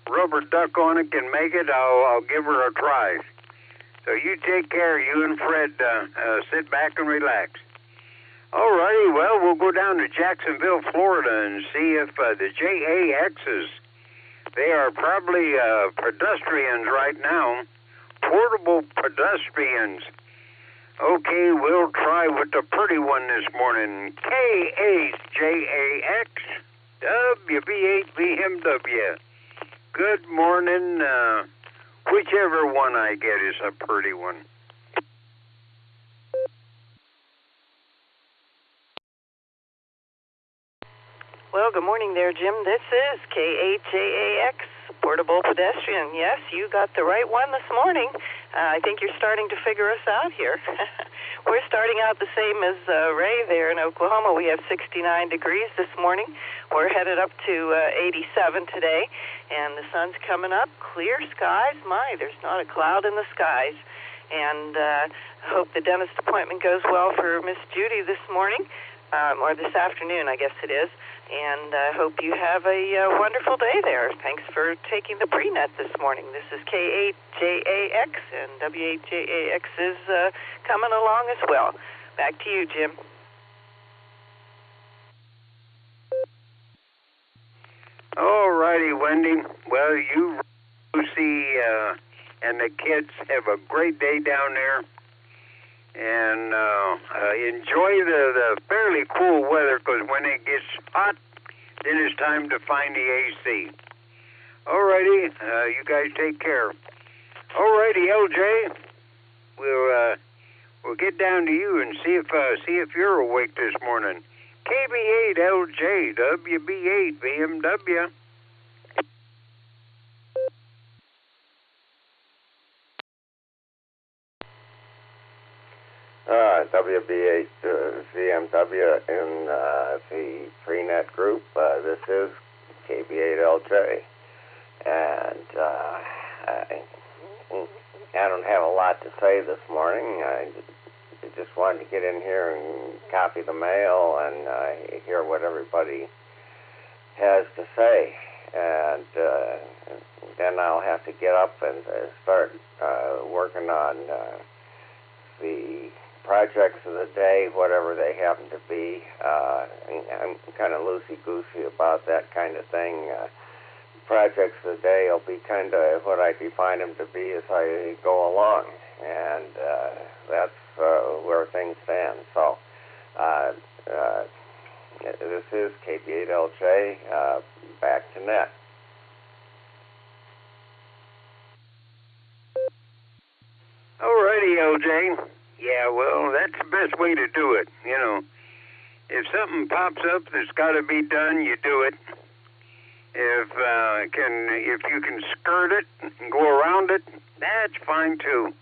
rubber duck on it can make it, I'll give her a try. So you take care. You and Fred sit back and relax. All righty. Well, we'll go down to Jacksonville, Florida, and see if the JAXs, they are probably pedestrians right now, portable pedestrians. Okay, we'll try with the pretty one this morning. KHJAX WB8 BMW. Good morning. Whichever one I get is a pretty one. Well, good morning there, Jim. This is KHJAX, Portable Pedestrian. Yes, you got the right one this morning. I think you're starting to figure us out here. We're starting out the same as Ray there in Oklahoma. We have 69 degrees this morning. We're headed up to 87 today, and the sun's coming up. Clear skies. My, there's not a cloud in the skies. And I hope the dentist appointment goes well for Miss Judy this morning, or this afternoon, I guess it is. And I hope you have a wonderful day there. Thanks for taking the pre-net this morning. This is K8JAX, and W8JAX is coming along as well. Back to you, Jim. All righty, Wendy. Well, you, Lucy, and the kids have a great day down there. And enjoy the fairly cool weather, because when it gets hot, then it's time to find the AC. Alrighty, you guys take care. Alrighty, LJ, we'll get down to you and see if you're awake this morning. KB8LJ WB8 BMW. WB8 VMW in the pre-net group. This is KB8LJ, and I don't have a lot to say this morning. I just wanted to get in here and copy the mail and hear what everybody has to say, and then I'll have to get up and start working on the projects of the day, whatever they happen to be. I'm kind of loosey-goosey about that kind of thing. Projects of the day will be kind of what I define them to be as I go along, and that's where things stand. So this is KB8LJ, back to net. Alrighty, LJ. Yeah, well, that's the best way to do it. You know, if something pops up that's got to be done, you do it. If you can skirt it and go around it, that's fine too.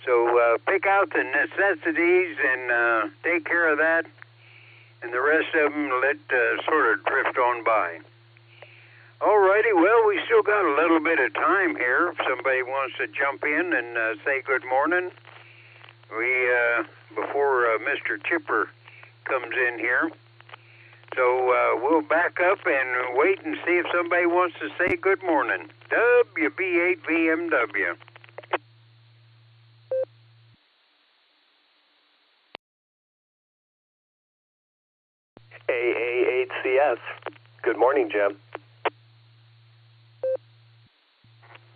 So pick out the necessities and take care of that, and the rest of them let sort of drift on by. Alrighty, well, we still got a little bit of time here. If somebody wants to jump in and say good morning. Before Mr. Chipper comes in here. So we'll back up and wait and see if somebody wants to say good morning. WB8 BMW. AA8CS. Good morning, Jim.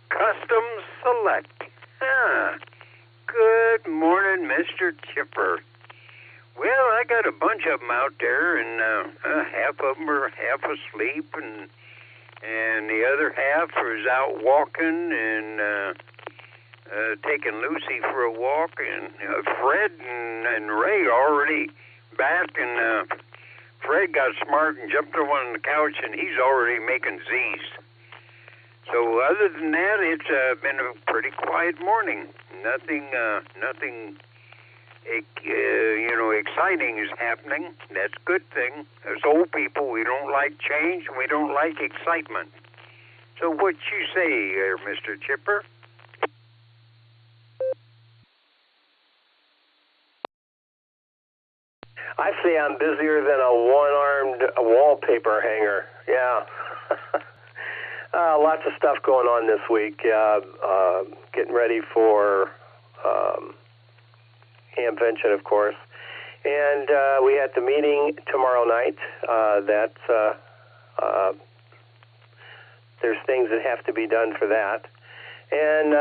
Custom Select. Good morning, Mr. Chipper. Well, I got a bunch of them out there, and half of them are half asleep, and the other half is out walking and taking Lucy for a walk. And Fred and Ray are already back, and Fred got smart and jumped over on the couch, and he's already making Z's. So other than that, it's been a pretty quiet morning. Nothing exciting is happening. That's a good thing. As old people, we don't like change, and we don't like excitement. So what you say, Mr. Chipper? I say I'm busier than a one-armed wallpaper hanger. Yeah. Lots of stuff going on this week. Getting ready for Amvention, of course. And we had the meeting tomorrow night. There's things that have to be done for that. And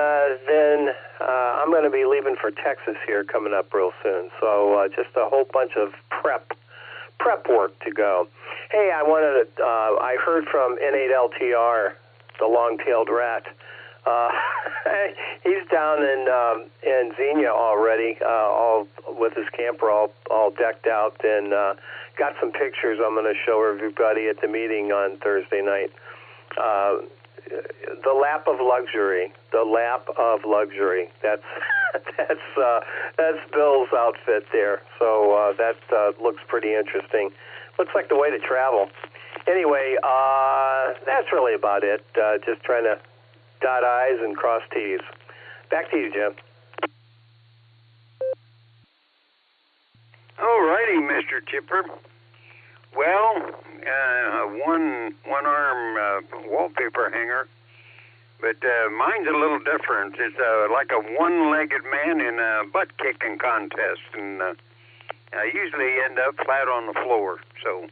then I'm going to be leaving for Texas here coming up real soon. So just a whole bunch of prep work to go. Hey, I heard from N8LTR, the long-tailed rat. He's down in Xenia already, all with his camper all decked out, and got some pictures I'm going to show everybody at the meeting on Thursday night. The lap of luxury. That's Bill's outfit there. So that looks pretty interesting. Looks like the way to travel. Anyway, that's really about it. Just trying to dot I's and cross T's. Back to you, Jim. All righty, Mr. Chipper. Well, one arm wallpaper hanger, but mine's a little different. It's like a one-legged man in a butt kicking contest, and I usually end up flat on the floor. So,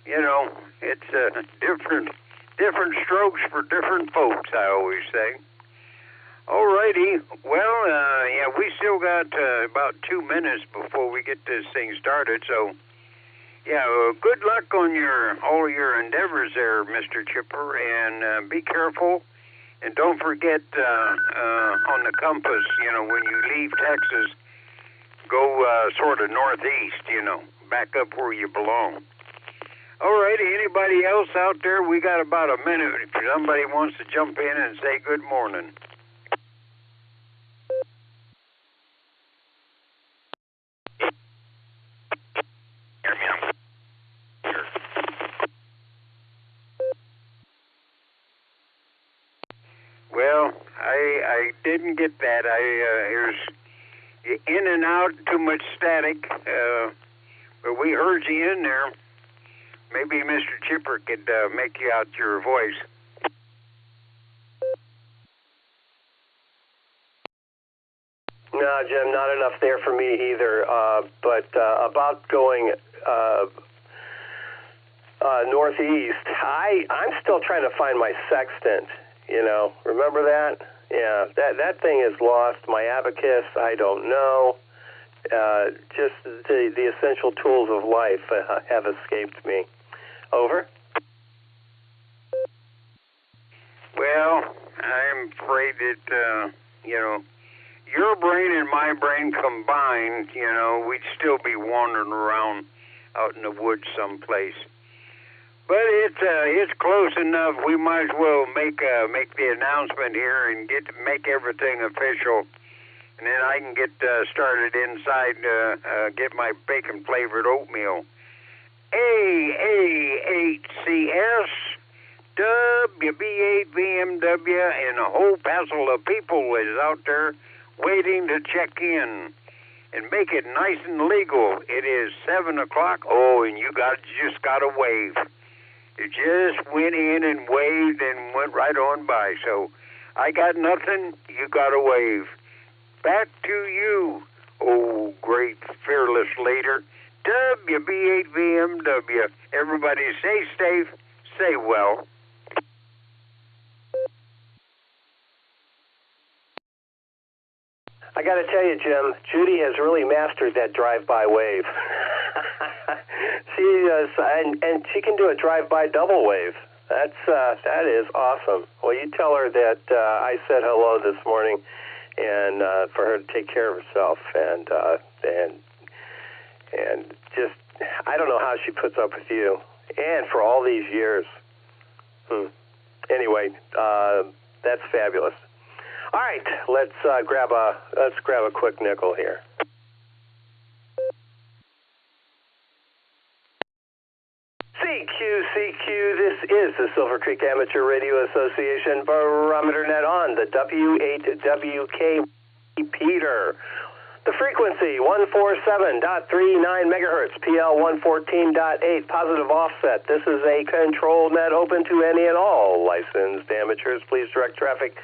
it's different strokes for different folks, I always say. All righty. Well, we still got about 2 minutes before we get this thing started, so good luck on all your endeavors there, Mr. Chipper, and be careful, and don't forget on the compass, when you leave Texas, go sort of northeast, back up where you belong. All righty, anybody else out there? We got about a minute if somebody wants to jump in and say good morning. Well, I didn't get that. There's in and out, too much static, but we heard you in there. Maybe Mr. Chipper could make you out your voice. No, Jim, not enough there for me either. But about going northeast, I'm still trying to find my sextant. Remember that? Yeah, that thing is lost. My abacus, I don't know. Just the essential tools of life have escaped me. Over. Well, I'm afraid that, your brain and my brain combined, we'd still be wandering around out in the woods someplace. But it's close enough. We might as well make the announcement here and make everything official, and then I can get started inside. Get my bacon-flavored oatmeal. AAHCS, WB8BMW, and a whole passel of people is out there waiting to check in and make it nice and legal. It is 7 o'clock. Oh, and you just got to wave. You just went in and waved and went right on by. So I got nothing. You got to wave. Back to you, oh great fearless leader. WB8BMW. Everybody stay safe, stay well. I got to tell you, Jim, Judy has really mastered that drive-by wave. She does, and she can do a drive-by double wave. That is awesome. Well, you tell her that I said hello this morning, and for her to take care of herself, and just, I don't know how she puts up with you, and for all these years. Anyway, that's fabulous. All right, let's grab a quick nickel here. CQ, this is the Silvercreek Amateur Radio Association Barometer Net on the W8WK Peter. The frequency, 147.39 megahertz, PL 114.8, positive offset. This is a control net open to any and all licensed amateurs. Please direct traffic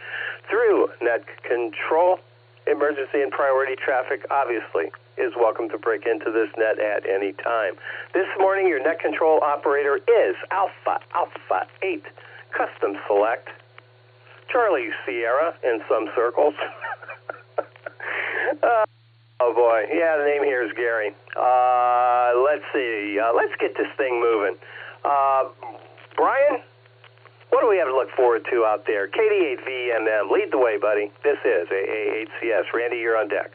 through net control. Emergency and priority traffic, obviously, is welcome to break into this net at any time. This morning, your net control operator is Alpha 8, Custom Select, Charlie Sierra in some circles. Oh boy, yeah, the name here is Gary. Let's see, let's get this thing moving. Brian, what do we have to look forward to out there? KD8VMM, lead the way, buddy. This is AA8CS. Randy, you're on deck.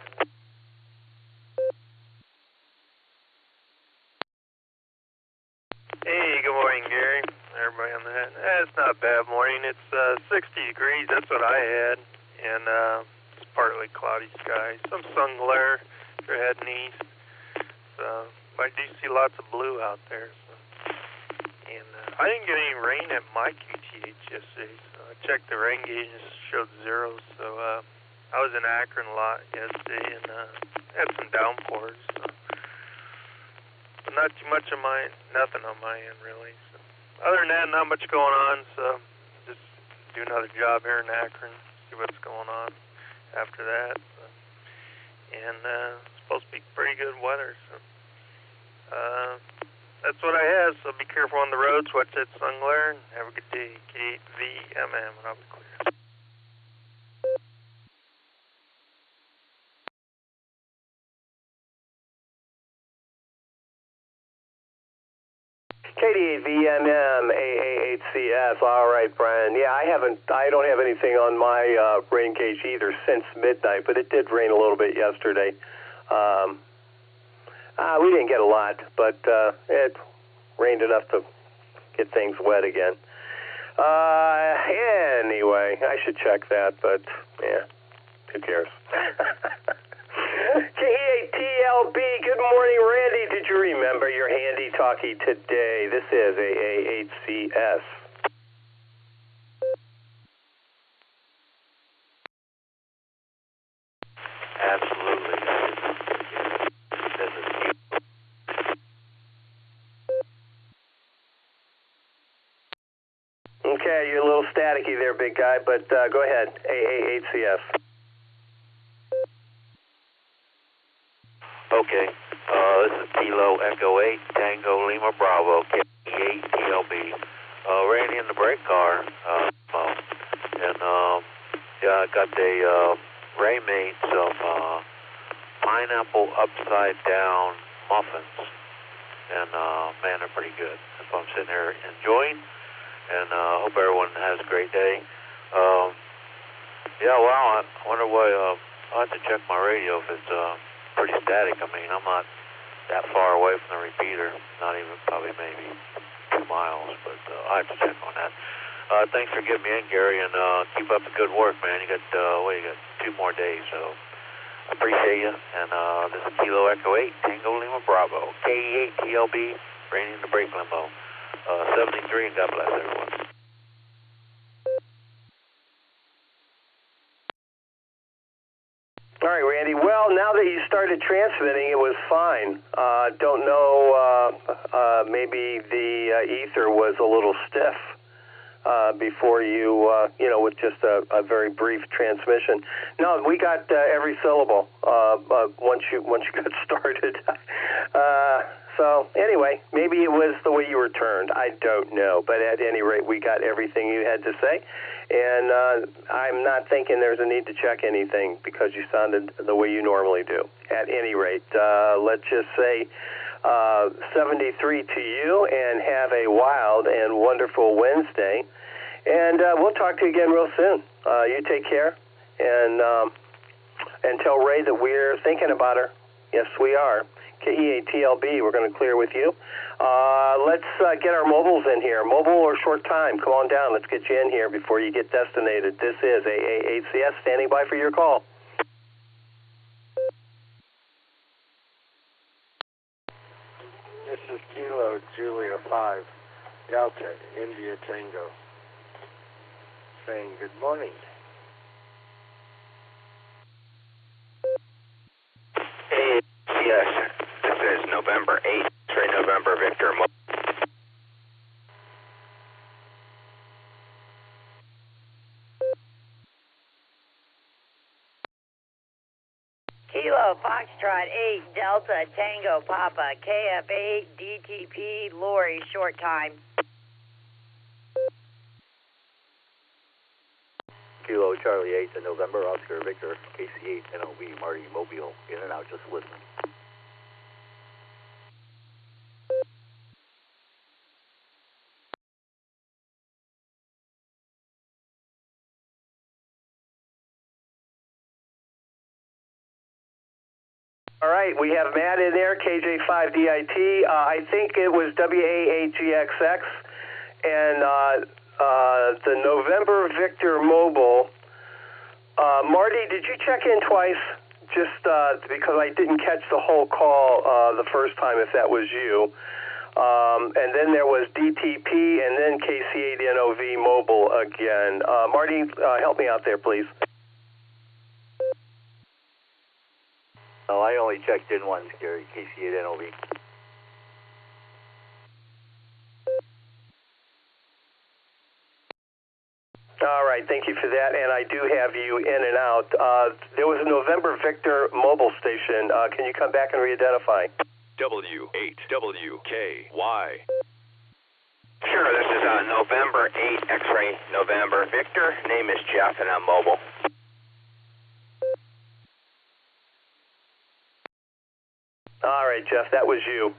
Hey, good morning, Gary. Everybody on the net. It's not a bad morning. It's 60 degrees. That's what I had. And it's partly cloudy sky. Some sun glare if you're heading east. So, I do see lots of blue out there. So. And I didn't get any rain at my QTH yesterday. So I checked the rain gauge and it showed 0. So I was in Akron a lot yesterday and had some downpours. So. But not too much on nothing on my end really. So other than that, not much going on. So just do another job here in Akron, see what's going on after that. So. And it's supposed to be pretty good weather. So that's what I have. So be careful on the roads, watch that sun glare, and have a good day. KD8VMM, and I'll be clear. KD8VMM, AA8CS. All right, Brian. Yeah, I don't have anything on my rain gauge either since midnight, but it did rain a little bit yesterday. We didn't get a lot, but it rained enough to get things wet again. Anyway, I should check that, but yeah, who cares? KE8TLB, good morning, Randy. Did you remember your handy-talkie today? This is AA8CS. Absolutely. Okay, you're a little staticky there, big guy, but go ahead. AA8CS. Okay, this is Kilo Echo 8, Tango Lima Bravo, KE8TLB. Randy in the brake car, yeah, I got the Ray made some pineapple upside down muffins, and man, they're pretty good. That's what I'm sitting here enjoying, and hope everyone has a great day. Yeah, well, I wonder why, I'll have to check my radio if it's pretty static. I mean, I'm not that far away from the repeater, not even probably maybe 2 miles, but I have to check on that. Thanks for getting me in, Gary, and keep up the good work, man. You got 2 more days, so I appreciate you. And this is Kilo Echo 8, Tango Lima Bravo, KE8TLB, Randy in the brake limo, 73, and God bless everyone. All right, Randy. Well, now that you started transmitting, it was fine. Don't know, maybe the ether was a little stiff before you, with just a very brief transmission. No, we got every syllable once you got started. So anyway, maybe it was the way you were turned. I don't know, but at any rate, we got everything you had to say. And I'm not thinking there's a need to check anything because you sounded the way you normally do. At any rate, let's just say 73 to you, and have a wild and wonderful Wednesday. And we'll talk to you again real soon. You take care, and tell Ray that we're thinking about her. Yes, we are. KE8TLB, we're going to clear with you. Let's get our mobiles in here. Mobile or short time, come on down. Let's get you in here before you get destinated. This is AA8CS, standing by for your call. This is Kilo Julia 5, Delta, India Tango, saying good morning. Kilo Foxtrot 8 Delta Tango Papa KF8 DTP Lori short time. Kilo Charlie 8 to November Oscar Victor KC8 NOV Marty Mobile in and out, just listening. All right, we have Matt in there, KJ5DIT. I think it was WA8GXX, and the November Victor Mobile. Marty, did you check in twice? Just because I didn't catch the whole call the first time, if that was you. And then there was DTP, and then KC8NOV Mobile again. Marty, help me out there, please. No, I only checked in once, Gary. KC8NOV. All right, thank you for that, and I do have you in and out. There was a November Victor mobile station. Can you come back and re-identify? W8WKY. Sure, this is November 8 X-ray November Victor. Name is Jeff, and I'm mobile. All right, Jeff, that was you.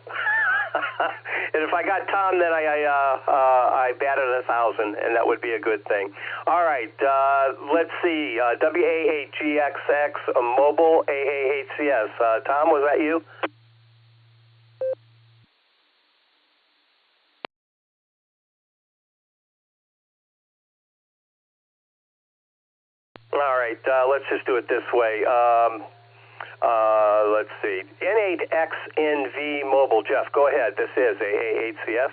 And if I got Tom, then I batted 1,000, and that would be a good thing. All right, let's see. WA8GXX Mobile AA8CS. Tom, was that you? All right, let's just do it this way. Let's see. N8XNV Mobile. Jeff, go ahead. This is AA8CS.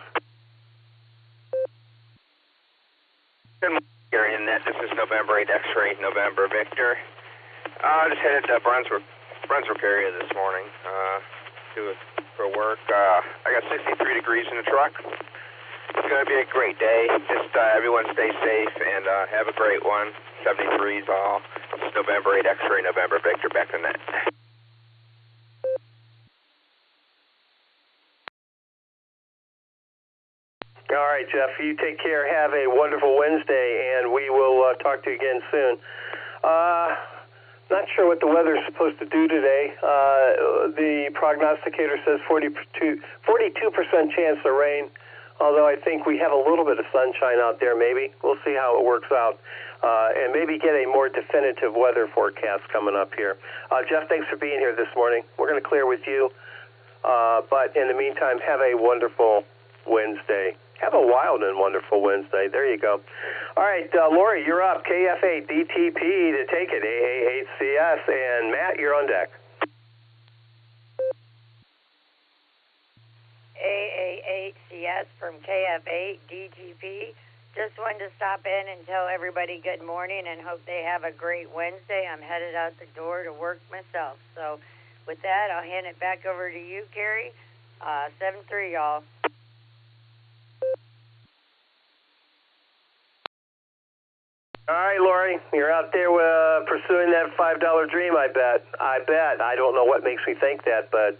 Good morning, Gary and Net. This is November 8 X-ray November Victor. Just headed to Brunswick area this morning for work. I got 63 degrees in the truck. It's going to be a great day. Just everyone stay safe and have a great one. 73s all. This is November 8 X-ray November Victor. Back to Net. All right, Jeff, you take care. Have a wonderful Wednesday, and we will talk to you again soon. Not sure what the weather is supposed to do today. The prognosticator says 42% chance of rain, although I think we have a little bit of sunshine out there maybe. We'll see how it works out, and maybe get a more definitive weather forecast coming up here. Jeff, thanks for being here this morning. We're going to clear with you, but in the meantime, have a wonderful Wednesday. Have a wild and wonderful Wednesday. There you go. All right, Lori, you're up. KF8 DTP to take it. AA8CS. And Matt, you're on deck. AA8CS from KF8 DTP. Just wanted to stop in and tell everybody good morning and hope they have a great Wednesday. I'm headed out the door to work myself. So with that, I'll hand it back over to you, Gary. 7-3, y'all. All right, Lori, you're out there pursuing that $5 dream, I bet. I don't know what makes me think that, but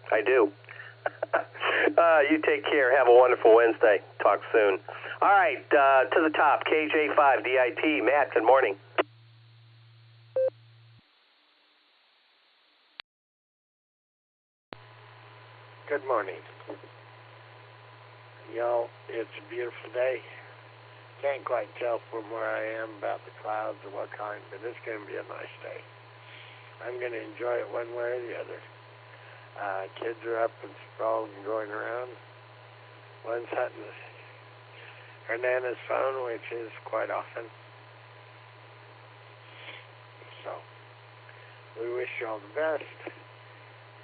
I do. You take care. Have a wonderful Wednesday. Talk soon. All right, to the top, KJ5DIT. Matt, good morning. Good morning. Y'all, it's a beautiful day. Can't quite tell from where I am about the clouds or what kind, but it's going to be a nice day. I'm going to enjoy it one way or the other. Kids are up and sprawled and going around. One's hunting her Nana's phone, which is quite often. So, we wish you all the best.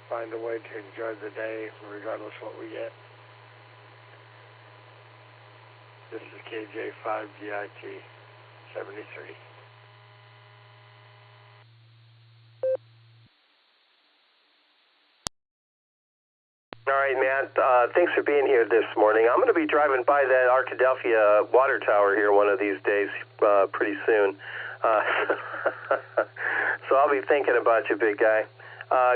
Find a way to enjoy the day regardless what we get. This is KJ5DIT 73. All right, Matt. Thanks for being here this morning. I'm going to be driving by that Arkadelphia water tower here one of these days pretty soon. So I'll be thinking about you, big guy.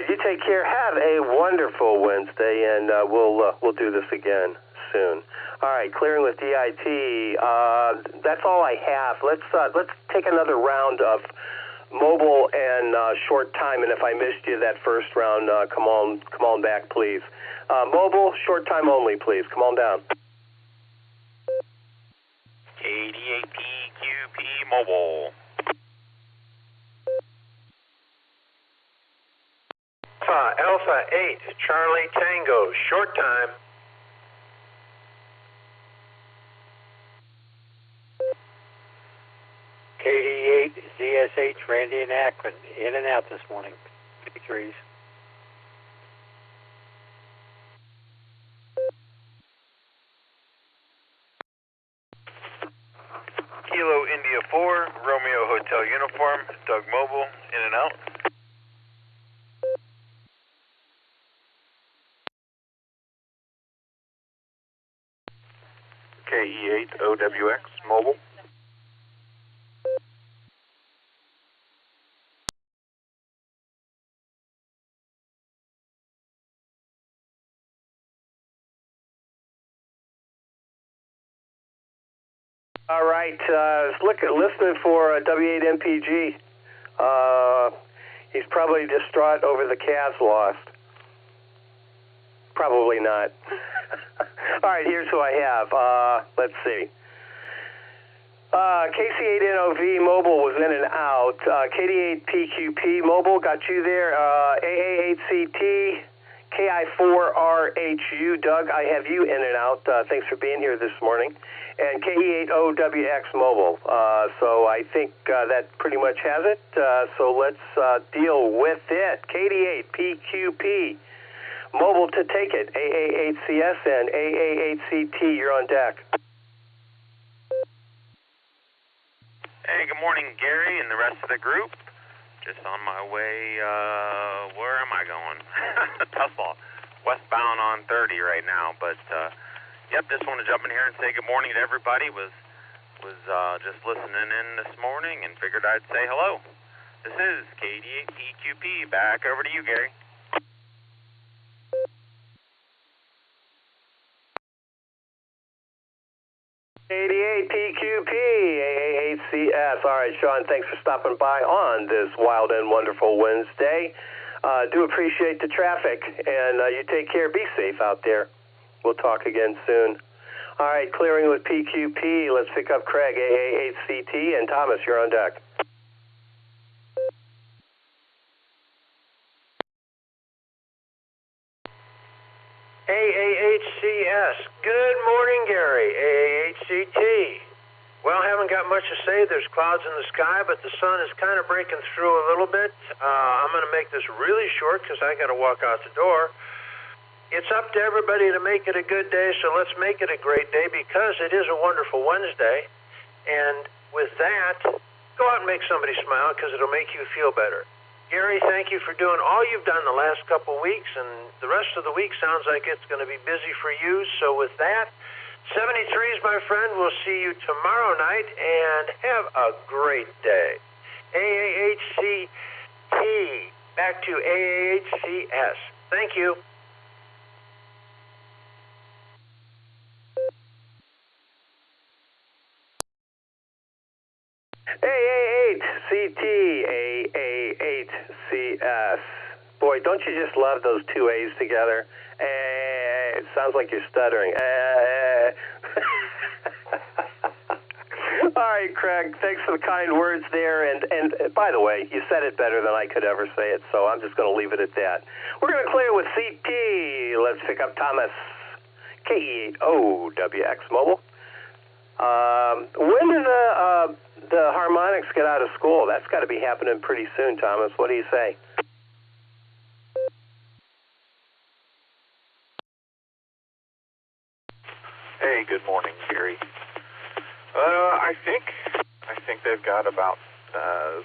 You take care. Have a wonderful Wednesday, and we'll do this again soon. All right, clearing with DIT. That's all I have. Let's take another round of mobile and short time. And if I missed you that first round, come on back, please. Mobile, short time only, please. Come on down. 88PQP mobile. Alpha 8, Charlie Tango, short time. KD8, ZSH, Randy and Akron, in and out this morning. 53s. Kilo India 4, Romeo Hotel Uniform, Doug Mobile, in and out. KE8 OWX Mobile. All right, listening for W8MPG. He's probably distraught over the Cavs lost. Probably not. All right, here's who I have. Let's see. KC8NOV Mobile was in and out. KD8PQP Mobile got you there. AA8CT, KI4RHU. Doug, I have you in and out. Thanks for being here this morning. And KE8OWX Mobile. So I think that pretty much has it. So let's deal with it. KD8PQP Mobile to take it. AA8CS and AA8CT, you're on deck. Hey, good morning, Gary and the rest of the group. Just on my way, where am I going? Tussle. Westbound on 30 right now, but, yep, just want to jump in here and say good morning to everybody. Was just listening in this morning and figured I'd say hello. This is KD8PQP. Back over to you, Gary. KD8PQP, AA8CS. All right, Sean, thanks for stopping by on this wild and wonderful Wednesday. Do appreciate the traffic, and you take care. Be safe out there. We'll talk again soon. All right, clearing with PQP. Let's pick up Craig, AA8CT, and Thomas, you're on deck. AAHCS. Good morning, Gary. AAHCT. Well, haven't got much to say. There's clouds in the sky, but the sun is kind of breaking through a little bit. I'm going to make this really short because I got to walk out the door. It's up to everybody to make it a good day, so let's make it a great day because it is a wonderful Wednesday. And with that, go out and make somebody smile because it'll make you feel better. Gary, thank you for doing all you've done the last couple weeks, and the rest of the week sounds like it's going to be busy for you. So with that, 73s, my friend, we'll see you tomorrow night, and have a great day. AAHCT, back to AAHCS. Thank you. AA8CT, AA8CS. Boy, don't you just love those two A's together? It sounds like you're stuttering. All right, Craig, thanks for the kind words there. And by the way, you said it better than I could ever say it, so I'm just going to leave it at that. We're going to clear with CT. Let's pick up Thomas, KE8OWX Mobile. When do the harmonics get out of school? That's got to be happening pretty soon, Thomas. What do you say? Hey, good morning, Gary. I think they've got about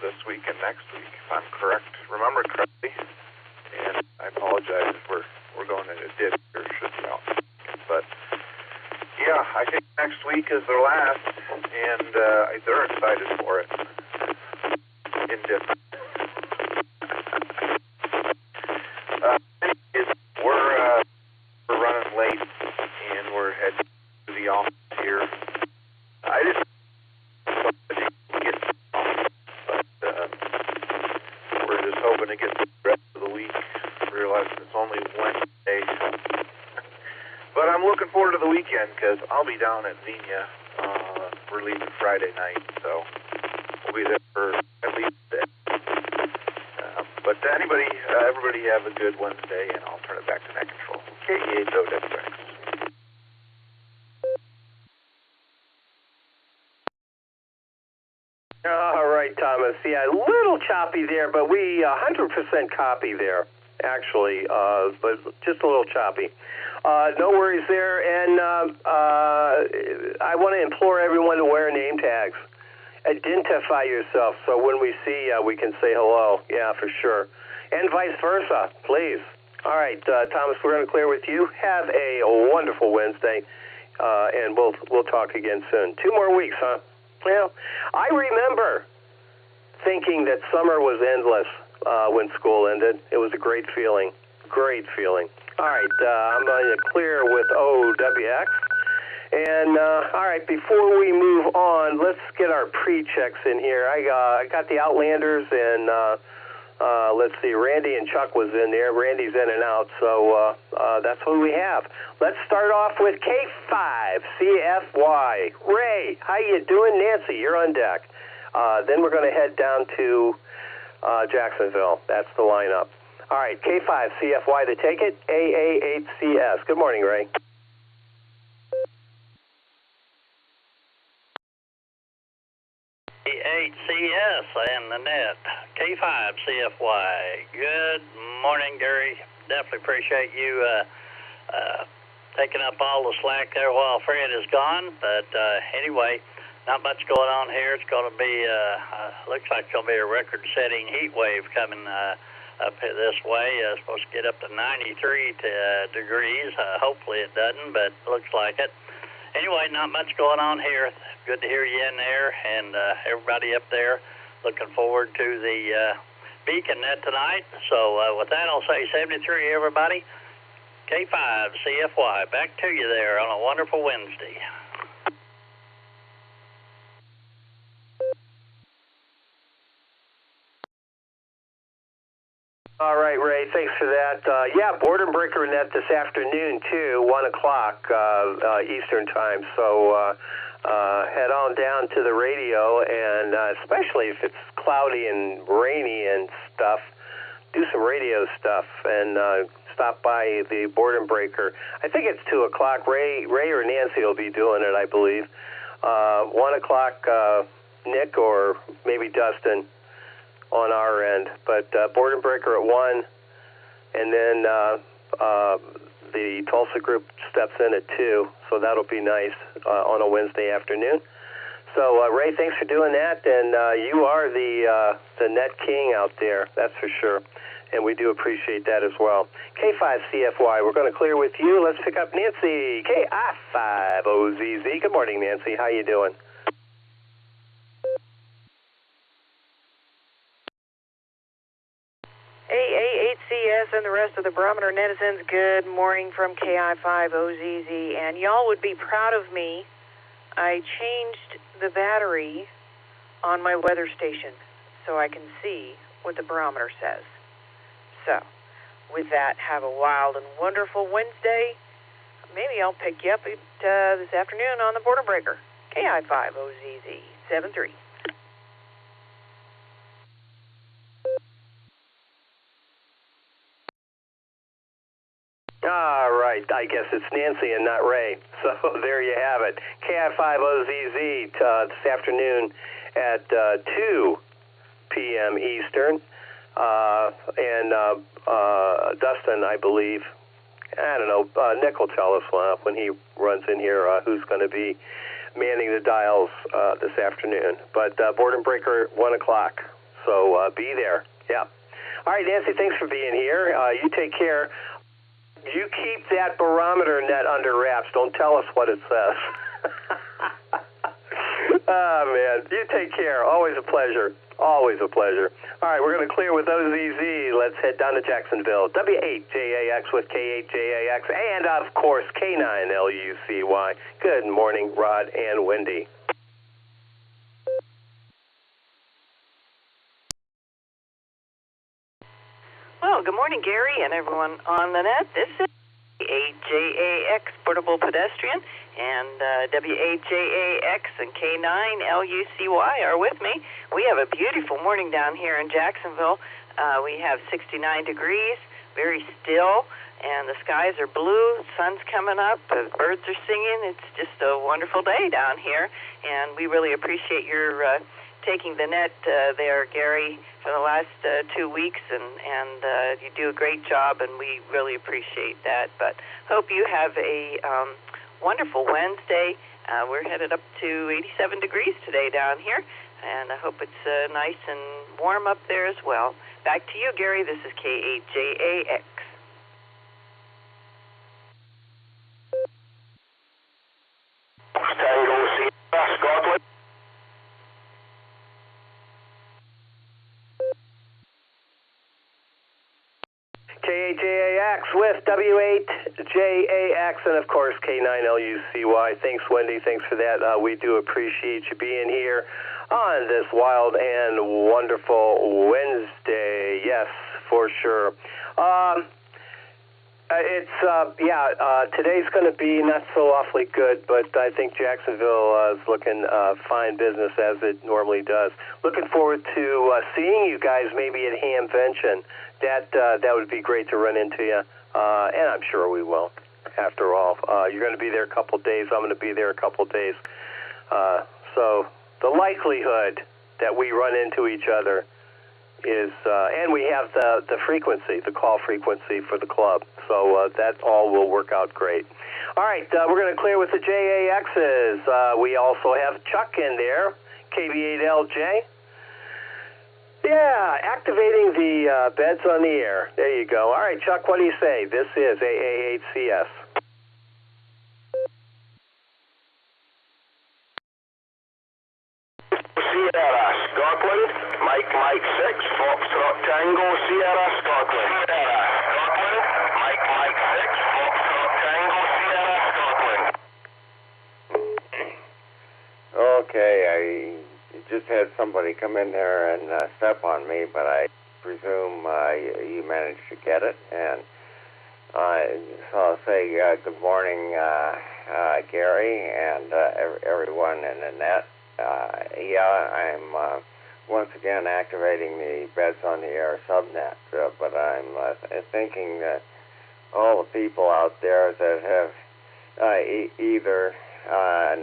this week and next week, if I'm correct. Remember correctly, and I apologize if we're going in a dip here, should be out. But yeah, I think next week is their last, and they're excited for it. when it gets to the rest of the week, realizing it's only Wednesday. But I'm looking forward to the weekend because I'll be down at Xenia. We're leaving Friday night, so we'll be there for at least a day. But everybody have a good Wednesday, and I'll turn it back to Net Control. KE8OWX. All right, Thomas. Yeah, a little choppy there, but we 100% copy there, actually, but just a little choppy. No worries there, and I want to implore everyone to wear name tags. Identify yourself so when we see you, we can say hello. Yeah, for sure. And vice versa, please. All right, Thomas, we're going to clear with you. Have a wonderful Wednesday, and we'll talk again soon. 2 more weeks, huh? Well, I remember thinking that summer was endless when school ended. It was a great feeling. Great feeling. All right, I'm going to clear with OWX. And, all right, before we move on, let's get our pre-checks in here. I got the Outlanders, and let's see, Randy and Chuck was in there. Randy's in and out, so that's who we have. Let's start off with K5CFY. Ray, how you doing? Nancy, you're on deck. Then we're going to head down to Jacksonville. That's the lineup. All right, K5CFY to take it, AA8CS. Good morning, Ray. K8CS and the net. K5CFY. Good morning, Gary. Definitely appreciate you taking up all the slack there while Fred is gone. But anyway, not much going on here. It's going to be, looks like it's going to be a record-setting heat wave coming up this way. It's supposed to get up to 93 degrees. Hopefully it doesn't, but looks like it. Anyway, not much going on here. Good to hear you in there, and everybody up there. Looking forward to the Beacon Net tonight. So with that, I'll say 73, everybody. K5CFY, back to you there on a wonderful Wednesday. All right, Ray, thanks for that. Yeah, Boredom Breaker Net this afternoon, too, 1 o'clock Eastern Time. So head on down to the radio, and especially if it's cloudy and rainy and stuff, do some radio stuff and stop by the Boredom Breaker. I think it's 2 o'clock. Ray or Nancy will be doing it, I believe. 1 o'clock, Nick or maybe Dustin on our end, but Boredom Breaker at 1, and then the Tulsa group steps in at 2, so that'll be nice on a Wednesday afternoon. So Ray, thanks for doing that, and you are the net king out there, that's for sure, and we do appreciate that as well. K5CFY, we're going to clear with you. Let's pick up Nancy, KI5OZZ. Good morning, Nancy. How you doing? AA8CS and the rest of the Barometer netizens, good morning from KI5OZZ. And y'all would be proud of me. I changed the battery on my weather station so I can see what the barometer says. So, with that, have a wild and wonderful Wednesday. Maybe I'll pick you up this afternoon on the Border Breaker. KI5OZZ 73. All right, I guess it's Nancy and not Ray. So there you have it. KI5OZZ this afternoon at 2 p.m. Eastern. And Dustin, I believe, I don't know, Nick will tell us when he runs in here who's going to be manning the dials this afternoon. But Boredom Breaker, 1 o'clock. So be there. Yeah. All right, Nancy, thanks for being here. You take care. You keep that barometer net under wraps. Don't tell us what it says. Oh, man. You take care. Always a pleasure. Always a pleasure. All right, we're going to clear with OZZ. Let's head down to Jacksonville. W8JAX with K8JAX and, of course, K9LUCY. Good morning, Rod and Wendy. Well, good morning, Gary, and everyone on the net. This is WAJAX Portable Pedestrian, and WAJAX and K9LUCY are with me. We have a beautiful morning down here in Jacksonville. We have 69 degrees, very still, and the skies are blue, sun's coming up, the birds are singing. It's just a wonderful day down here, and we really appreciate your taking the net there, Gary, for the last 2 weeks, and you do a great job, and we really appreciate that. But hope you have a wonderful Wednesday. We're headed up to 87 degrees today down here, and I hope it's nice and warm up there as well. Back to you, Gary. This is K8JAX. Scotland. K8JAX with W8JAX and, of course, K9LUCY. Thanks, Wendy. Thanks for that. We do appreciate you being here on this wild and wonderful Wednesday. Yes, for sure. Today's going to be not so awfully good, but I think Jacksonville is looking fine business as it normally does. Looking forward to seeing you guys maybe at Hamvention. That would be great to run into you, and I'm sure we will. After all, you're going to be there a couple days. I'm going to be there a couple days. So the likelihood that we run into each other is, and we have the frequency, the call frequency for the club. So that all will work out great. All right, we're going to clear with the JAXs. We also have Chuck in there, KB8LJ. Yeah, activating the beds on the air. There you go. All right, Chuck, what do you say? This is AA8CS. Sierra, Scotland. Mike 6, Foxtrot Tango, Sierra, Scotland. Sierra, Scotland. Mike 6, Foxtrot Tango, Sierra, Scotland. Okay, I just had somebody come in there and step on me, but I presume you managed to get it. And so I'll say good morning, Gary, and everyone in the net. I'm once again activating the Beds on the Air subnet, but I'm thinking that all the people out there that have either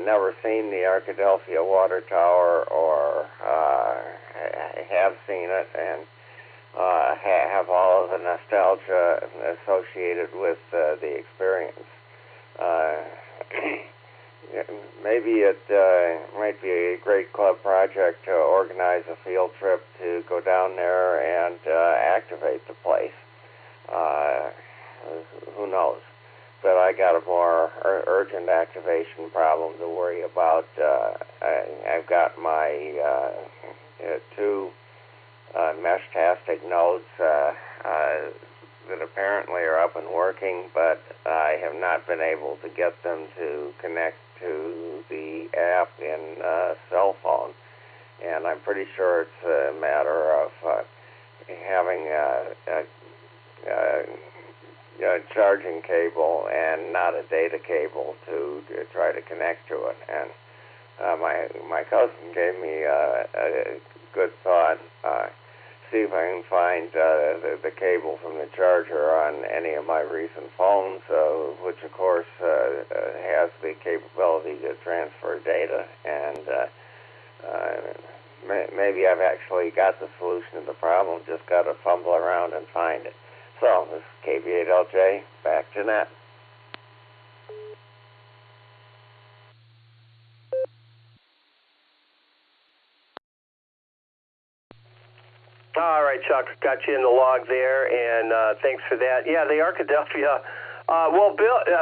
never seen the Arkadelphia water tower or have seen it and have all of the nostalgia associated with the experience. Maybe it might be a great club project to organize a field trip to go down there and activate the place. Who knows? But I got a more urgent activation problem to worry about. I've got my two mesh-tastic nodes that apparently are up and working, but I have not been able to get them to connect to the app in cell phone. And I'm pretty sure it's a matter of having a charging cable and not a data cable to try to connect to it. And my cousin gave me a good thought. See if I can find the cable from the charger on any of my recent phones, which of course has the capability to transfer data. And maybe I've actually got the solution to the problem, just got to fumble around and find it. So, this is KB8LJ, back to net. All right, Chuck, got you in the log there, and thanks for that. Yeah, the Arkadelphia,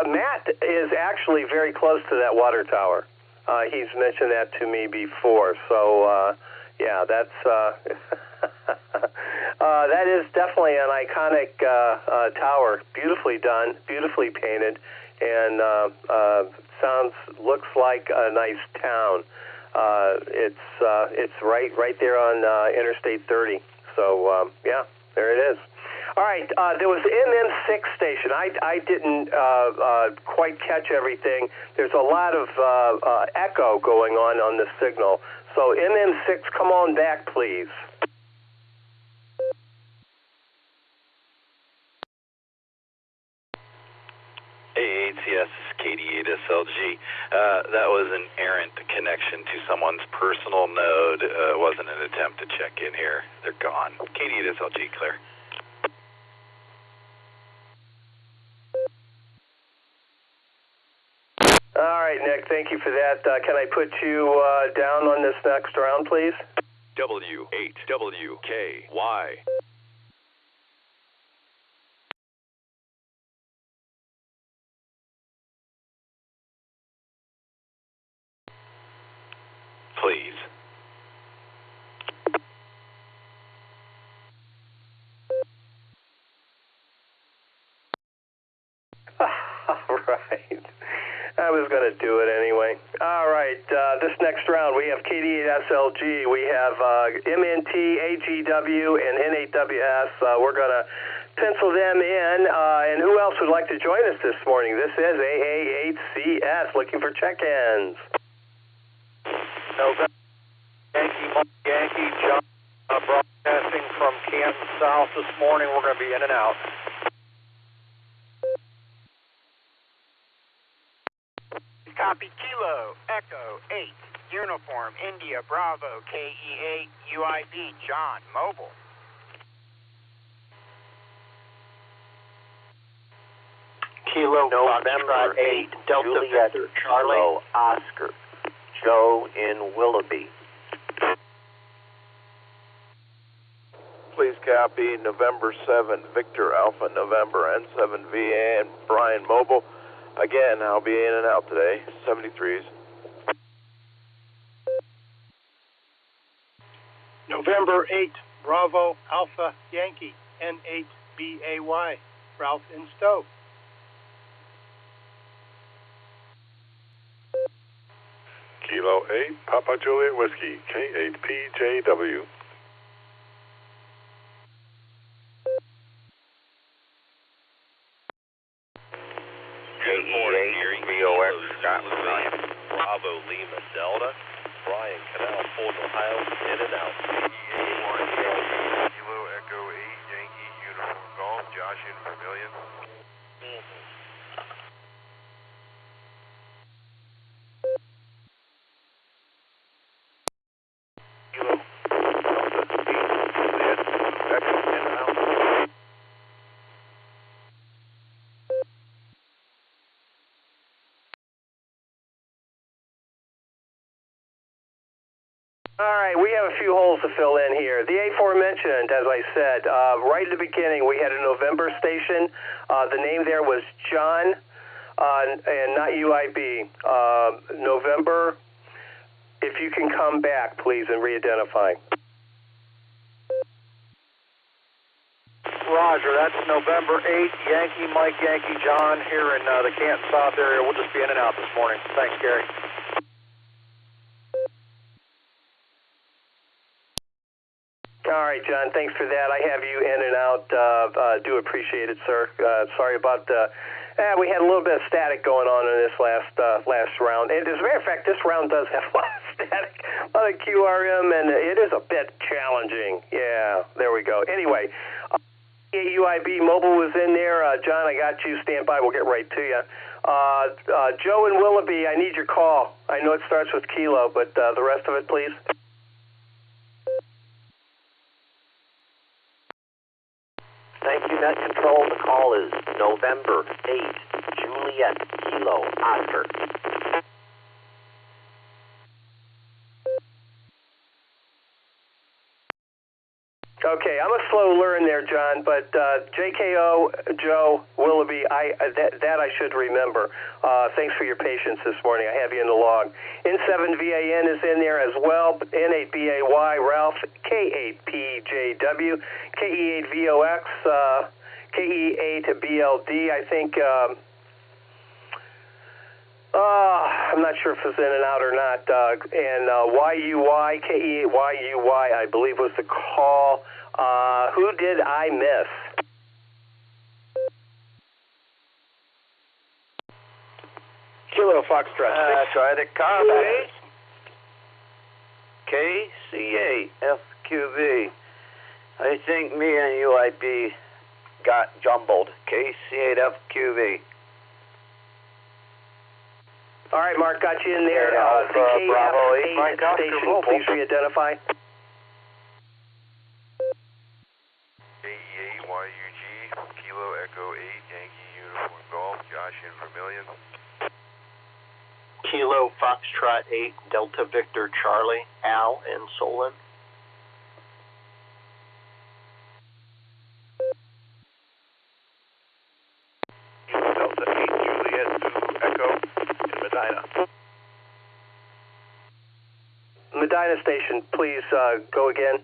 Matt is actually very close to that water tower. He's mentioned that to me before, so, yeah, that's... that is definitely an iconic tower, beautifully done, beautifully painted, and looks like a nice town. It's right there on Interstate 30. So yeah, there it is. All right, there was MM6 station. I didn't quite catch everything. There's a lot of echo going on the signal. So MM6, come on back, please. AATS is KD8SLG. That was an errant connection to someone's personal node. It wasn't an attempt to check in here. They're gone. KD8SLG, clear. All right, Nick, thank you for that. Can I put you down on this next round, please? W8WKY. Please. All right. I was going to do it anyway. All right, this next round we have KD8SLG, we have MNT, AGW, and N8WS. We're going to pencil them in. And who else would like to join us this morning? This is AA8CS, looking for check-ins. November Yankee John, broadcasting from Canton South this morning. We're going to be in and out. Copy Kilo, Echo 8, Uniform, India, Bravo, KE8, UIB, John, Mobile. Kilo, November 8, Juliet, Charlie, Oscar, Joe in Willoughby. Please copy November 7, Victor Alpha, November N7VA, and Brian Mobile. Again, I'll be in and out today, 73s. November 8, Bravo, Alpha, Yankee, N8BAY, Ralph in Stowe. Kilo 8, Papa Juliet Whiskey, K8PJW. Good morning, Gary. VOX, Scott Ryan. Bravo, Lima, Delta. Brian, Canal, Fort Ohio, in and out. Kilo, Echo 8, Yankee, Uniform Golf, Josh in Vermilion. Kilo, Echo in and out. All right, we have a few holes to fill in here. The aforementioned, as I said, right at the beginning, we had a November station. The name there was John, and not UIB. November, if you can come back, please, and re-identify. Roger, that's November 8, Yankee Mike, Yankee John, here in the Canton South area. We'll just be in and out this morning. Thanks, Gary. All right, John, thanks for that. I have you in and out. Do appreciate it, sir. Sorry about we had a little bit of static going on in this last round. And as a matter of fact, this round does have a lot of static, a lot of QRM, and it is a bit challenging. Yeah, there we go. Anyway, UIB Mobile was in there. John, I got you. Stand by. We'll get right to you. Joe and Willoughby, I need your call. I know it starts with Kilo, but the rest of it, please. Thank you, Net Control. The call is November 8, Juliet, Kilo, Oscar. Okay, I'm a slow learn there, John, but JKO, Joe, Willoughby, that I should remember. Thanks for your patience this morning. I have you in the log. N7VAN is in there as well. N8BAY, Ralph, K8PJW, KE8VOX, KE8BLD, I think. I'm not sure if it's in and out or not. And YUY, KE8YUY, I believe was the call. Who did I miss? Kilo Foxtrot. Try to copy. KCA FQV. I think me and UIB got jumbled. KC8 FQV. All right, Mark, got you in there. Alpha, Bravo 8, Mike Oscar, station, Mobile. please re-identify. AEA-YUG, Kilo Echo 8, Yankee Uniform Golf, Josh in Vermilion. Kilo Foxtrot 8, Delta Victor Charlie, Al in Solon. Kilo Delta 8, Juliet Zulu Echo in Medina. Medina Station, please go again.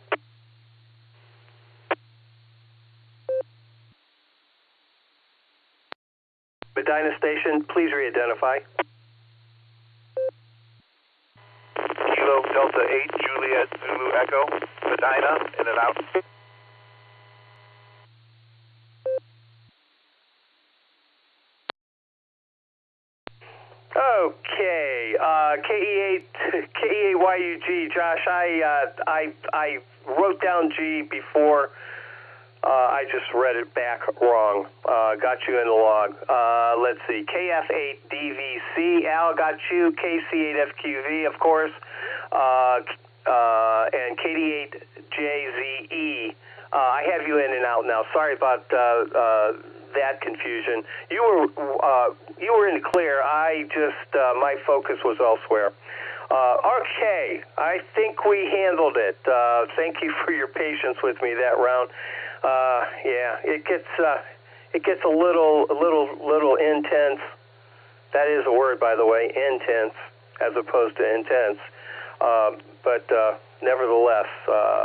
Medina Station, please re-identify. Kilo Delta 8, Juliet Zulu Echo, Medina, in and out. Okay, KEA-YUG, Josh, I wrote down G before I just read it back wrong. Got you in the log. Let's see, KF8DVC, Al got you, KC8FQV, of course, and KD8JZE. I have you in and out now. Sorry about that confusion. You were in the clear. I just my focus was elsewhere. Okay, I think we handled it. Thank you for your patience with me that round. Yeah, it gets a little intense. That is a word, by the way, intense, as opposed to intense. But nevertheless,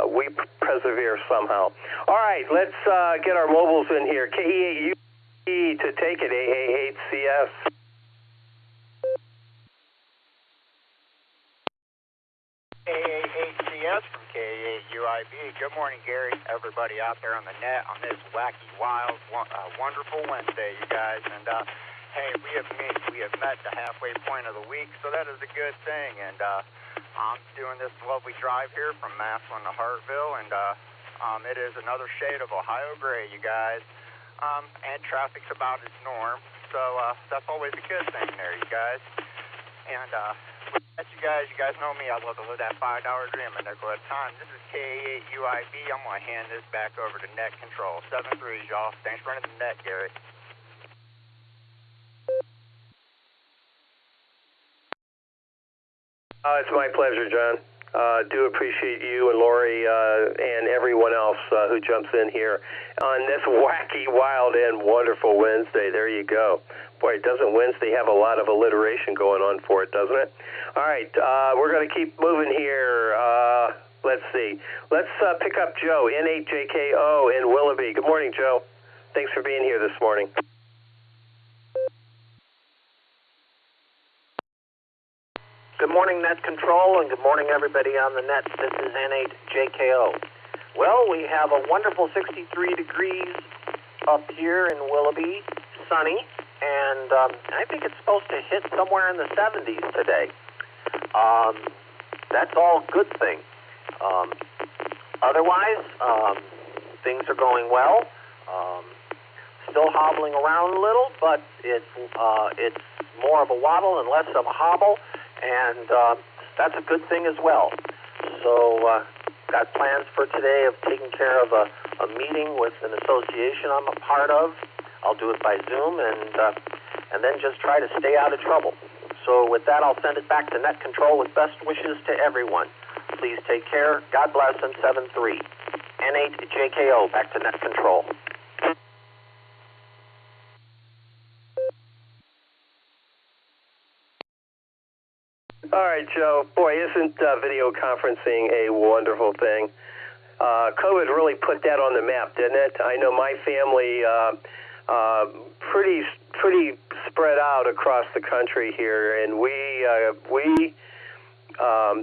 we persevere somehow. All right, let's get our mobiles in here. KE8U to take it, AA8CS. AA8CS from KA8UIB. Good morning, Gary. Everybody out there on the net on this wacky, wild, wonderful Wednesday, you guys. And hey, we have met the halfway point of the week, so that is a good thing. And I'm doing this lovely drive here from Massillon to Hartville, and it is another shade of Ohio gray, you guys. And traffic's about its norm, so that's always a good thing there, you guys. And as you guys know me, I love to live that $5 dream a nickel at a time. This is KA8UIB. I'm going to hand this back over to net control. 7-3, y'all. Thanks for running the net, Gary. It's my pleasure, John. Do appreciate you and Lori and everyone else who jumps in here on this wacky, wild, and wonderful Wednesday. There you go. Boy, doesn't Wednesday have a lot of alliteration going on for it, doesn't it? All right, we're going to keep moving here. Let's see. Let's pick up Joe, N8JKO in Willoughby. Good morning, Joe. Thanks for being here this morning. Good morning, Net Control, and good morning, everybody on the net. This is N8JKO. Well, we have a wonderful 63 degrees up here in Willoughby, sunny, and I think it's supposed to hit somewhere in the 70s today. That's all a good thing. Otherwise, things are going well. Still hobbling around a little, but it's more of a waddle and less of a hobble. And that's a good thing as well. So got plans for today of taking care of a meeting with an association I'm a part of. I'll do it by Zoom and then just try to stay out of trouble. So with that, I'll send it back to Net Control with best wishes to everyone. Please take care. God bless, and 7-3. N8JKO, back to Net Control. All right, Joe. Boy, isn't video conferencing a wonderful thing? COVID really put that on the map, didn't it? I know my family pretty spread out across the country here, and we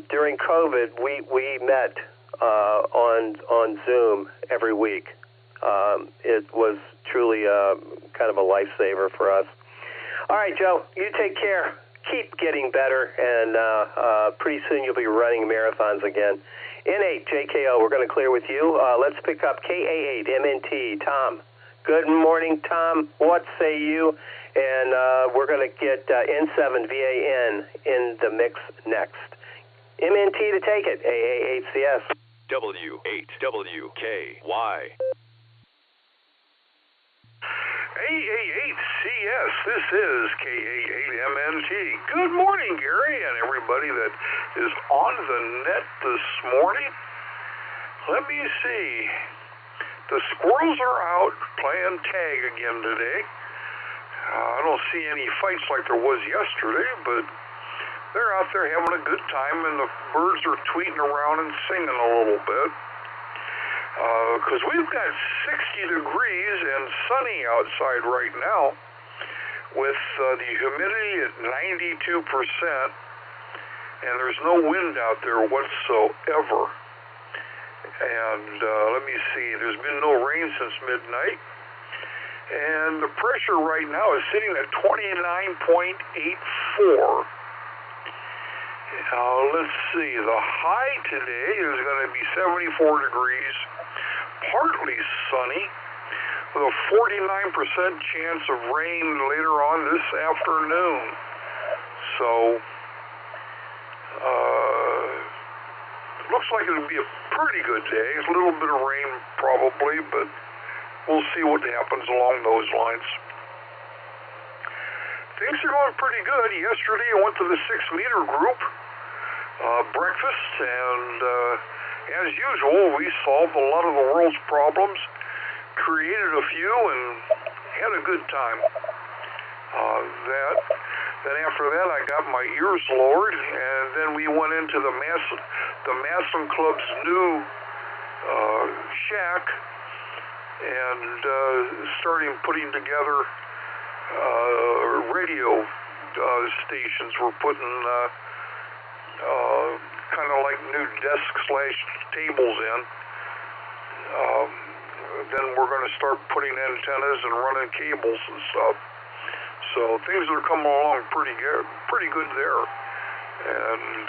during COVID we met on Zoom every week. It was truly kind of a lifesaver for us. All right, Joe, you take care. keep getting better, and pretty soon you'll be running marathons again. N8 JKO, we're going to clear with you. Let's pick up KA8 MNT. Tom. Good morning, Tom. What say you? And we're going to get N7 VAN in the mix next. MNT to take it. AA8CS. W8WKY. AA8CS, this is KA8MNT. Good morning, Gary, and everybody that is on the net this morning. Let me see. The squirrels are out playing tag again today. I don't see any fights like there was yesterday, but they're out there having a good time, and the birds are tweeting around and singing a little bit. Because we've got 60 degrees and sunny outside right now with the humidity at 92%, and there's no wind out there whatsoever. And let me see, there's been no rain since midnight, and the pressure right now is sitting at 29.84. Let's see, the high today is going to be 74 degrees, partly sunny, with a 49% chance of rain later on this afternoon. So, looks like it'll be a pretty good day. A little bit of rain probably, but we'll see what happens along those lines. Things are going pretty good. Yesterday I went to the 6-meter group breakfast, and as usual, we solved a lot of the world's problems, created a few, and had a good time. Then after that, I got my ears lowered, and then we went into the Maslin Club's new shack, and starting putting together radio stations. We're putting kind of like new desk/tables in. Then we're going to start putting antennas and running cables and stuff. So things are coming along pretty good there, and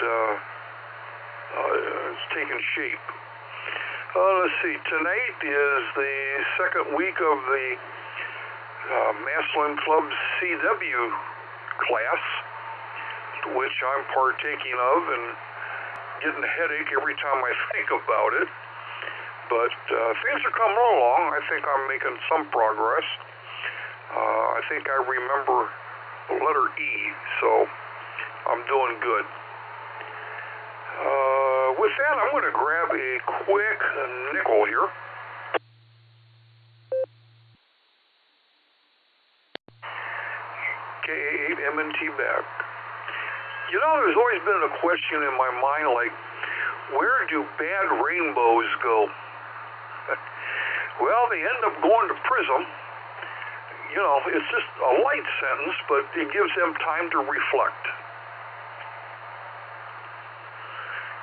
it's taking shape. Let's see. Tonight is the second week of the Maslin Club CW class, which I'm partaking of, and getting a headache every time I think about it. But things are coming along. I think I'm making some progress. I think I remember the letter E, so I'm doing good. With that, I'm going to grab a quick nickel here. KA8MNT back. You know, there's always been a question in my mind, like, where do bad rainbows go? Well, they end up going to Prism. You know, it's just a light sentence, but it gives them time to reflect.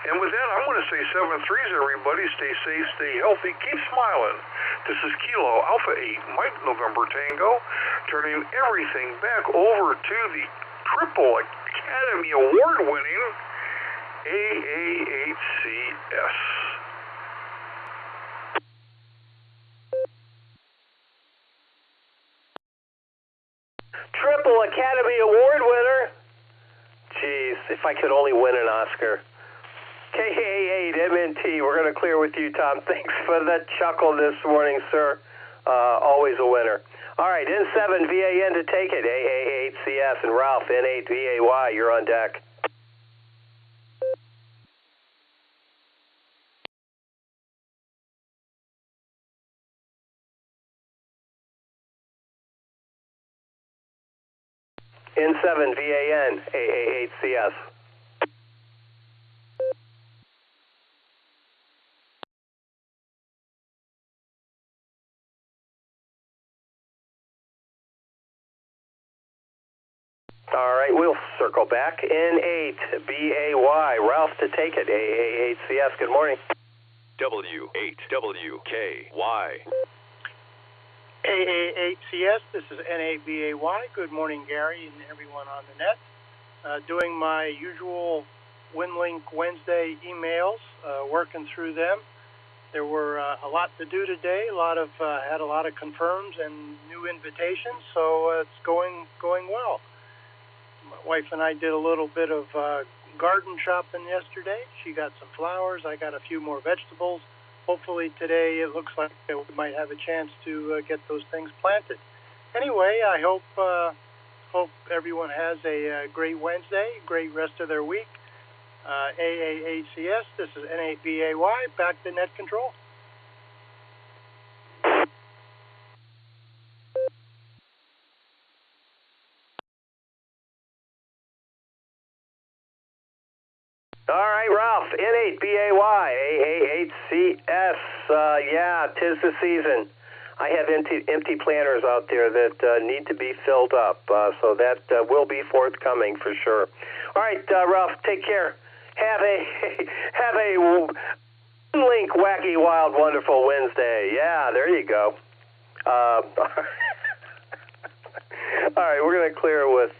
And with that, I'm going to say 7-3s, everybody. Stay safe, stay healthy, keep smiling. This is Kilo Alpha 8, Mike November Tango, turning everything back over to the Triple Academy Award-winning AA8CS. Triple Academy Award winner. Jeez, if I could only win an Oscar. KA8MNT, we're going to clear with you, Tom. Thanks for the chuckle this morning, sir. Always a winner. All right, N7 VAN to take it. AA8CS and Ralph, N8 VAY, you're on deck. N7 VAN, AA8CS. All right, we'll circle back. N8 BAY, Ralph to take it. AA8CS, good morning. W8WKY. AA8CS, this is N8BAY. Good morning, Gary, and everyone on the net. doing my usual WinLink Wednesday emails, working through them. There were a lot to do today. Had a lot of confirms and new invitations, so it's going well. My wife and I did a little bit of garden shopping yesterday. She got some flowers. I got a few more vegetables. Hopefully today it looks like we might have a chance to get those things planted. Anyway, I hope everyone has a great Wednesday, great rest of their week. AAACS, this is NABAY, back to net control. All right, Ralph, N8BAY, AAHCS, yeah, 'tis the season. I have empty planters out there that need to be filled up, so that will be forthcoming for sure. All right, Ralph, take care. Have a link, wacky, wild, wonderful Wednesday. Yeah, there you go. All right, we're gonna clear with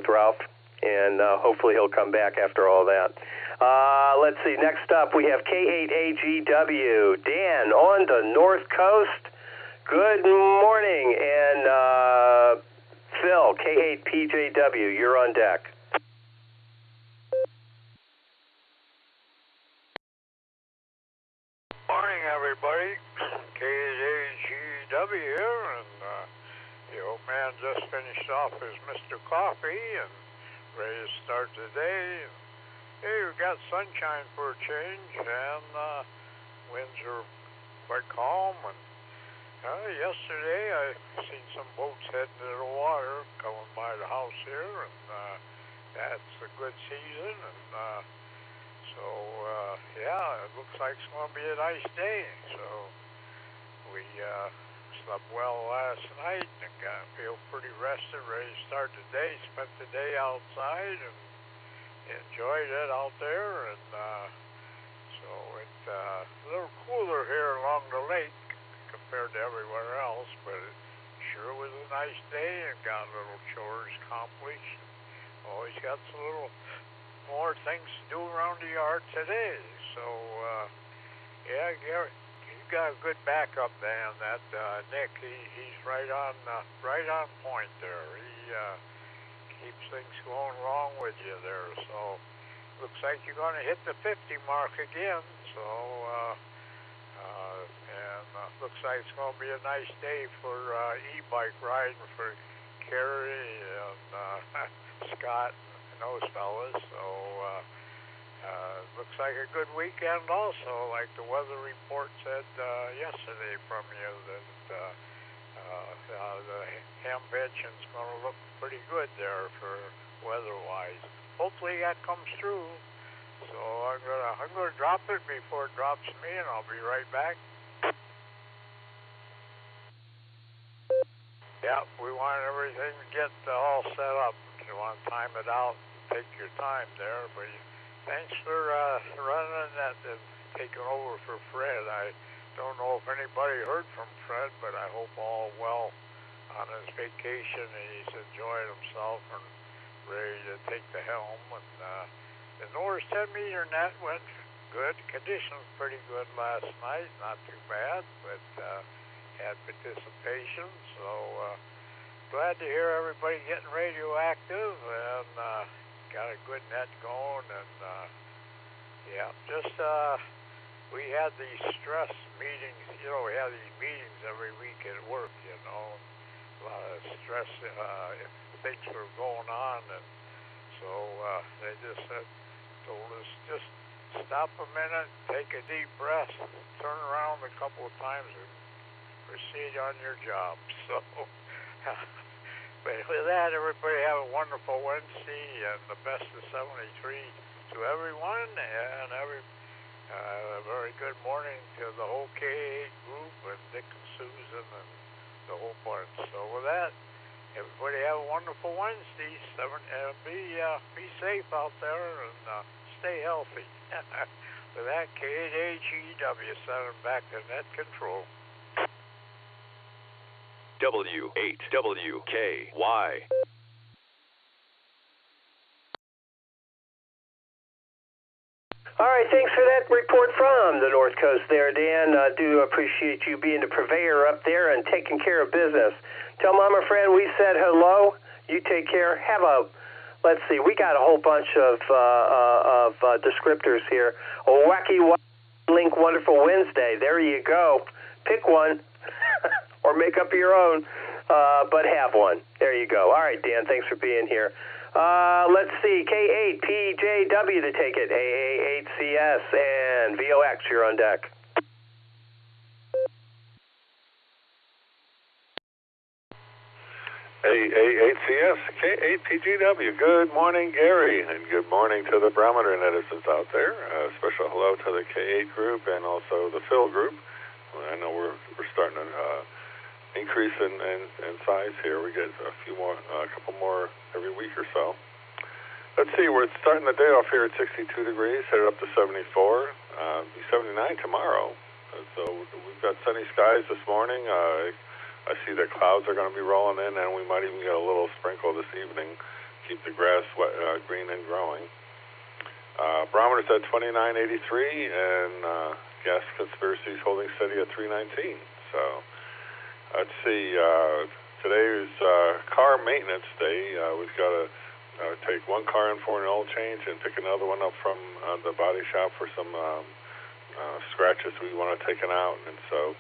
Ralph, and hopefully he'll come back after all that. Let's see. Next up, we have K8AGW. Dan on the North Coast. Good morning, and Phil, K8PJW, you're on deck. Morning, everybody. K8AGW here, and the old man just finished off his Mr. Coffee and ready to start the day. Hey, we got sunshine for a change, and winds are quite calm. And yesterday I seen some boats heading to the water coming by the house here, and that's a good season. And yeah, it looks like it's going to be a nice day. So we slept well last night and feel pretty rested, ready to start the day. Spent the day outside and enjoyed it out there. And so it's a little cooler here along the lake compared to everywhere else, but it sure was a nice day and got little chores accomplished. Always got some little more things to do around the yard today. So yeah, Gary, you got a good backup, Dan. That Nick, he's right on point there. He keeps things going wrong with you there. So looks like you're going to hit the 50 mark again. So looks like it's going to be a nice day for e-bike riding for Kerry and Scott and those fellas. So looks like a good weekend also, like the weather report said yesterday from you, that the hemp pension's going to look pretty good there for weather-wise. Hopefully that comes true. So I'm gonna drop it before it drops me, and I'll be right back. Yeah, we want everything to get all set up. You want to time it out, take your time there. But thanks for running that and taking over for Fred. I don't know if anybody heard from Fred, but I hope all well on his vacation and he's enjoying himself and ready to take the helm. And the Norris 10-meter net went good. Conditions pretty good last night, not too bad, but had participation. So glad to hear everybody getting radioactive and got a good net going. And yeah, just we had these stress meetings. You know, we have these meetings every week at work. You know, a lot of stress things were going on, and so they just told us just stop a minute, take a deep breath, turn around a couple of times, and proceed on your job. So, but with that, everybody have a wonderful Wednesday and the best of 73 to everyone, and a very good morning to the whole K8 group and Dick and Susan and the whole bunch. So with that, everybody have a wonderful Wednesday. Be safe out there and stay healthy. With that, K8AGW sending back to net control. W8WKY. right, thanks for that report from the North Coast there, Dan. Do appreciate you being the purveyor up there and taking care of business. Tell Mama Fran we said hello. You take care. Let's see, we got a whole bunch of descriptors here. A wacky link wonderful Wednesday. There you go. Pick one or make up your own, but have one. There you go. All right, Dan, thanks for being here. Let's see, K8PJW to take it, AA8CS, and VOX, you're on deck. AA8CS, K8PGW. Good morning, Gary, and good morning to the Barometer netizens out there. Special hello to the K8 group and also the Phil group. I know we're starting to increase in size here. We get a couple more every week or so. Let's see, we're starting the day off here at 62 degrees, headed up to 74, be 79 tomorrow. So we've got sunny skies this morning. I see that clouds are going to be rolling in, and we might even get a little sprinkle this evening. Keep the grass wet, green and growing. Barometer's at 2983, and gas conspiracy is holding steady at 319. So let's see. Today is car maintenance day. We've got to take one car in for an oil change and pick another one up from the body shop for some scratches we want to take out, and so.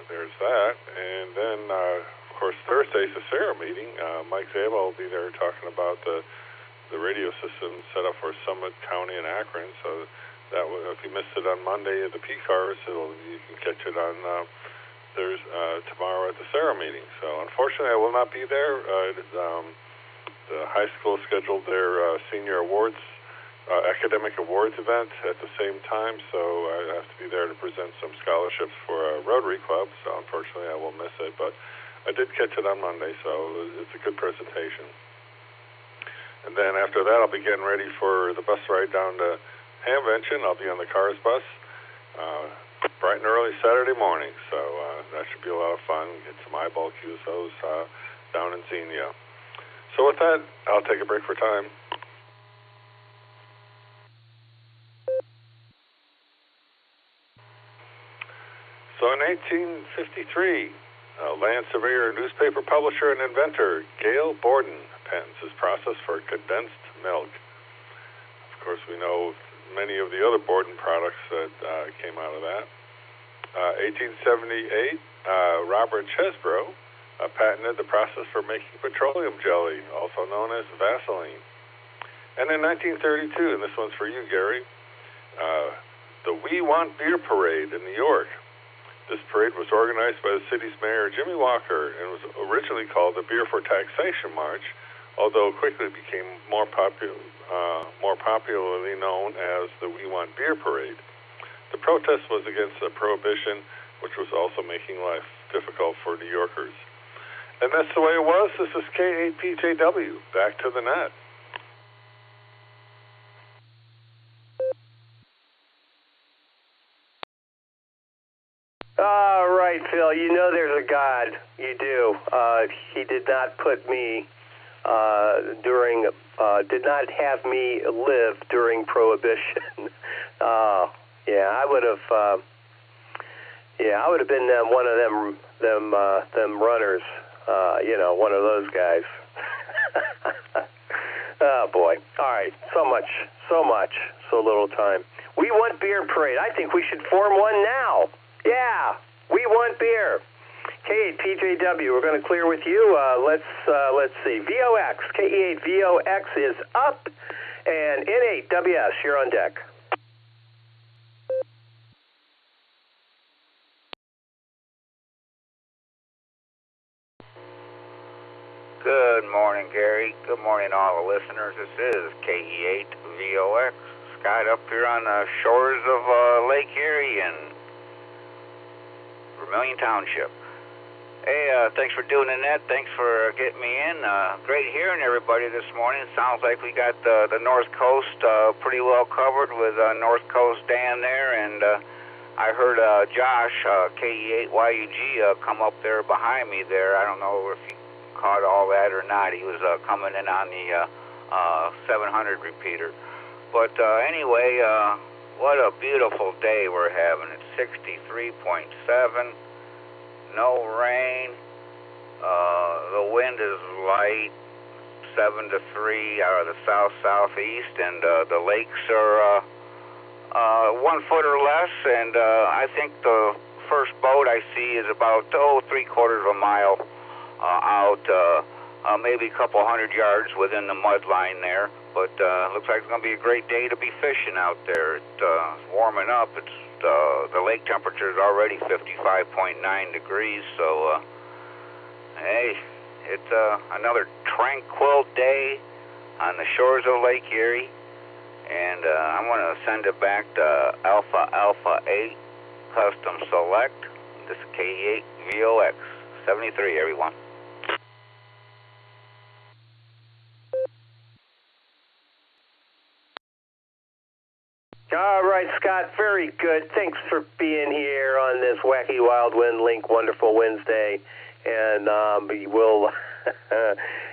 There's that, and then, of course, Thursday's the Sarah meeting. Mike Zabel will be there talking about the radio system set up for Summit County and Akron, so that if you missed it on Monday at the P-Cars, you can catch it on tomorrow at the Sarah meeting. So, unfortunately, I will not be there. The high school scheduled their senior awards academic awards event at the same time, so I have to be there to present some scholarships for a Rotary Club, so unfortunately I will miss it, but I did catch it on Monday, so it's a good presentation. And then after that, I'll be getting ready for the bus ride down to Hamvention. I'll be on the Cars bus bright and early Saturday morning, so that should be a lot of fun, get some eyeball QSOs down in Xenia. So with that, I'll take a break for time. So in 1853, land surveyor, newspaper publisher, and inventor Gale Borden patents his process for condensed milk. Of course, we know many of the other Borden products that came out of that. 1878, Robert Chesbrough patented the process for making petroleum jelly, also known as Vaseline. And in 1932, and this one's for you, Gary, the We Want Beer Parade in New York. This parade was organized by the city's mayor, Jimmy Walker, and was originally called the Beer for Taxation March, although quickly became more popularly known as the We Want Beer Parade. The protest was against the prohibition, which was also making life difficult for New Yorkers. And that's the way it was. This is K8PJW, back to the net. All right, Phil, you know there's a God. You do. He did not put me did not have me live during Prohibition. I would have been one of them runners. One of those guys. Oh boy. All right. So little time. We Want Beer Parade. I think we should form one now. Yeah, we want beer. K8PJW, we're going to clear with you. Let's see. VOX, K8 VOX is up, and N8WS, you're on deck. Good morning, Gary. Good morning, all the listeners. This is KE8 VOX, skied up here on the shores of Lake Erie and Vermilion Township. Hey, thanks for doing the net. Thanks for getting me in. Great hearing everybody this morning. It sounds like we got the North Coast pretty well covered with North Coast Dan there, and I heard Josh, KE8YUG, come up there behind me there. I don't know if you caught all that or not. He was coming in on the 700 repeater. But anyway, what a beautiful day we're having. It's 63.7, no rain. The wind is light, 7 to 3 out of the south-southeast, and the lakes are 1 foot or less, and I think the first boat I see is about, 3/4 of a mile out, maybe a couple 100 yards within the mud line there. But looks like it's going to be a great day to be fishing out there. It's warming up. It's the lake temperature is already 55.9 degrees, so hey, it's another tranquil day on the shores of Lake Erie, and I'm going to send it back to Alpha 8 Custom Select. This is K8 VOX 73, everyone. All right, Scott, very good. Thanks for being here on this Wacky Wild Wind Link Wonderful Wednesday. And we'll,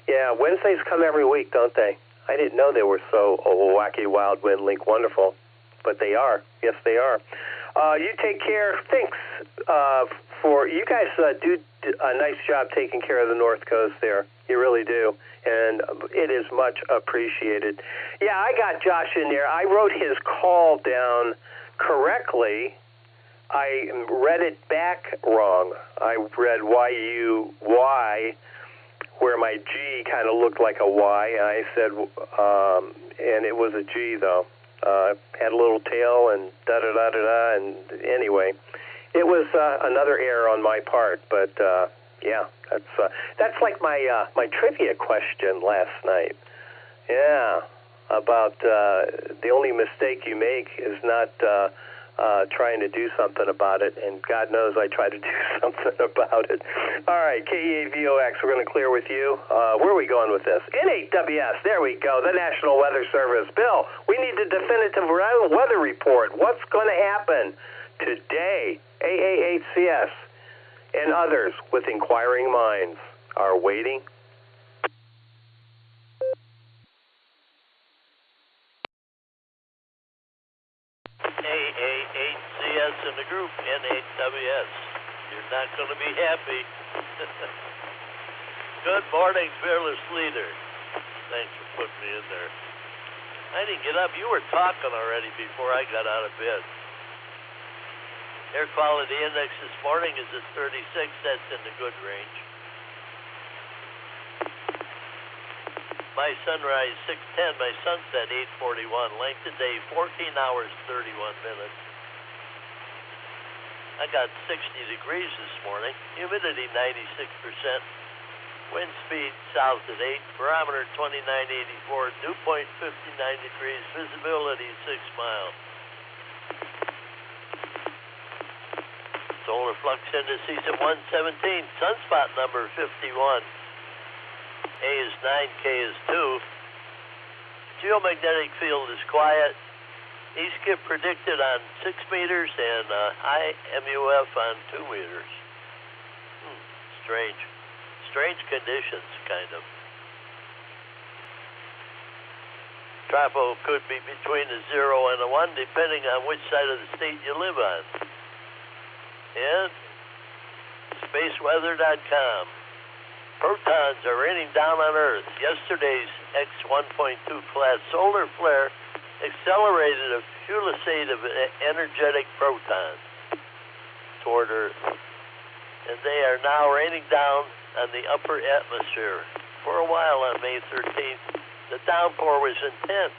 yeah, Wednesdays come every week, don't they? I didn't know they were so Wacky Wild Wind Link Wonderful, but they are. Yes, they are. You take care. Thanks for, you guys do a nice job taking care of the North Coast there. You really do. And it is much appreciated. Yeah, I got Josh in there. I wrote his call down correctly. I read it back wrong. I read Y-U-Y, where my G kind of looked like a Y. I said, and it was a G, though. Had a little tail and da-da-da-da-da. And anyway, it was another error on my part, but yeah, that's like my trivia question last night. Yeah, about the only mistake you make is not trying to do something about it, and God knows I try to do something about it. All right, K8VOX, we're going to clear with you. Where are we going with this? N8WS, there we go, the National Weather Service. Bill, we need the definitive weather report. What's going to happen today? AAHCS and others with inquiring minds are waiting. AAHCS in the group, N8WS. You're not going to be happy. Good morning, fearless leader. Thanks for putting me in there. I didn't get up. You were talking already before I got out of bed. Air quality index this morning is at 36. That's in the good range. My sunrise 6:10, my sunset 8:41. Length of day 14 hours 31 minutes. I got 60 degrees this morning. Humidity 96%. Wind speed south at 8. Barometer 2984. Dew point 59 degrees. Visibility 6 miles. Solar flux indices at 117. Sunspot number 51. A is 9, K is 2. Geomagnetic field is quiet. E-skip predicted on 6 meters and high MUF on 2 meters. Strange. Strange conditions, kind of. Tropo could be between a 0 and a 1, depending on which side of the state you live on. And spaceweather.com. Protons are raining down on Earth. Yesterday's X-1.2 class solar flare accelerated a fusillade of energetic protons toward Earth. And they are now raining down on the upper atmosphere. For a while on May 13th, the downpour was intense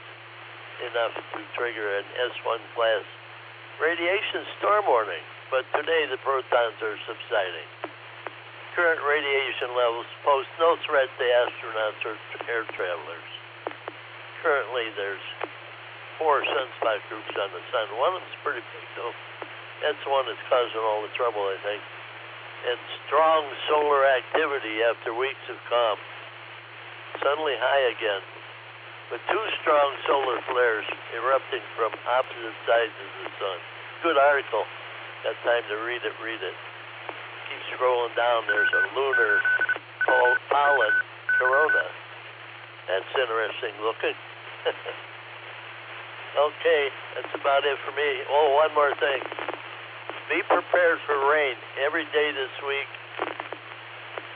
enough to trigger an S1 class radiation storm warning. But today the protons are subsiding. Current radiation levels pose no threat to astronauts or air travelers. Currently there's 4 sunspot groups on the sun. One of them's pretty big though. That's the one that's causing all the trouble, I think. And strong solar activity after weeks of calm. Suddenly high again. But 2 strong solar flares erupting from opposite sides of the sun. Good article. Got time to read it. Keep scrolling down. There's a lunar pollen corona. That's interesting looking. Okay, that's about it for me. Oh, one more thing. Be prepared for rain every day this week.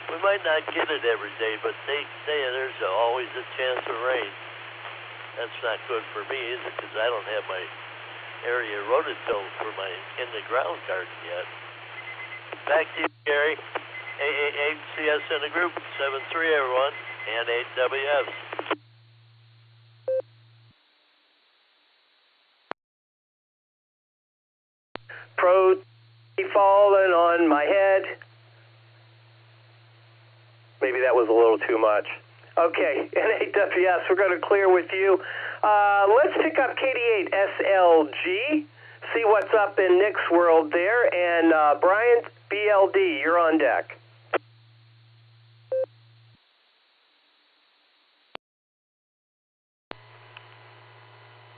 We might not get it every day, but they say there's always a chance of rain. That's not good for me either, because I don't have my area rototilled for my in-the-ground garden yet. Back to you, Gary. AAHCS in the group, 7-3 everyone, and 8WS. Pro falling on my head. Maybe that was a little too much. Okay, NAWS, we're going to clear with you. Let's pick up KD8SLG, see what's up in Nick's world there. And Brian, BLD, you're on deck.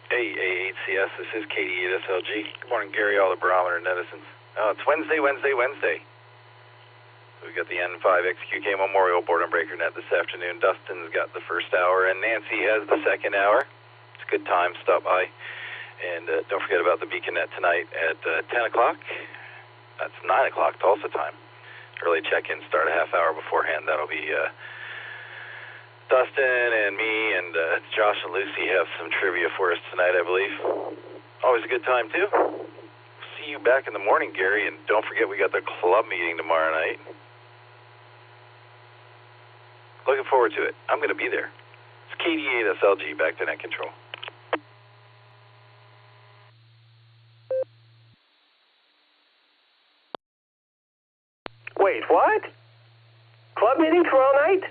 Hey, AHCS, this is KD8SLG. Good morning, Gary, all the Barometer netizens. It's Wednesday. We got the N5XQK Memorial Board and Breaker Net this afternoon. Dustin's got the first hour, and Nancy has the second hour. It's a good time. Stop by. And don't forget about the Beacon Net tonight at 10 o'clock. That's 9 o'clock Tulsa time. Early check-in start a half hour beforehand. That'll be Dustin and me and Josh and Lucy have some trivia for us tonight, I believe. Always a good time, too. See you back in the morning, Gary, and don't forget we got the club meeting tomorrow night. Looking forward to it. I'm going to be there. It's KD8SLG, back to net control. Wait, what? Club meeting tomorrow night?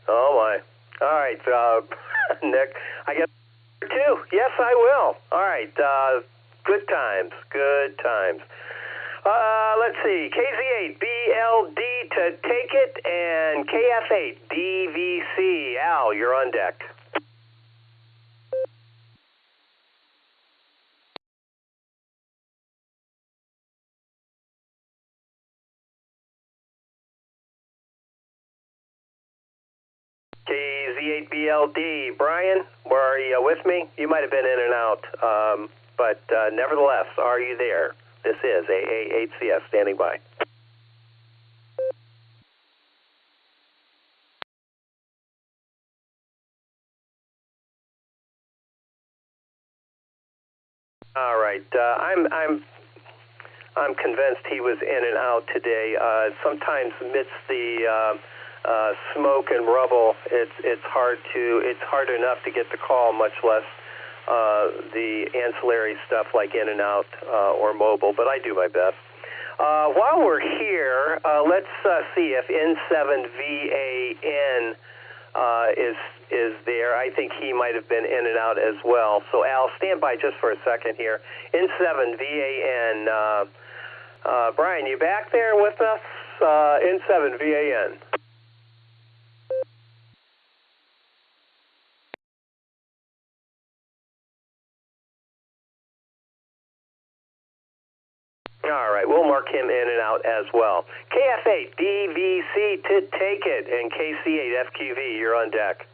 Oh, my. All right, Nick, I guess too. Yes, I will. All right, good times. Let's see, KZ8, BLD to take it, and KF8, DVC. Al, you're on deck. KZ8BLD. Brian, are you with me? You might have been in and out, but nevertheless, are you there? This is AAHCS standing by. All right, I'm convinced he was in and out today. Sometimes amidst the smoke and rubble, it's hard enough to get the call, much less the ancillary stuff like in and out or mobile. But I do my best. While we're here, let's see if N7VAN is there. I think he might have been in and out as well. So Al, stand by just for a second here. N7VAN. Brian, you back there with us? N7VAN. All right, we'll mark him in and out as well. KF8, DVC to take it, and KC8, FQV, you're on deck.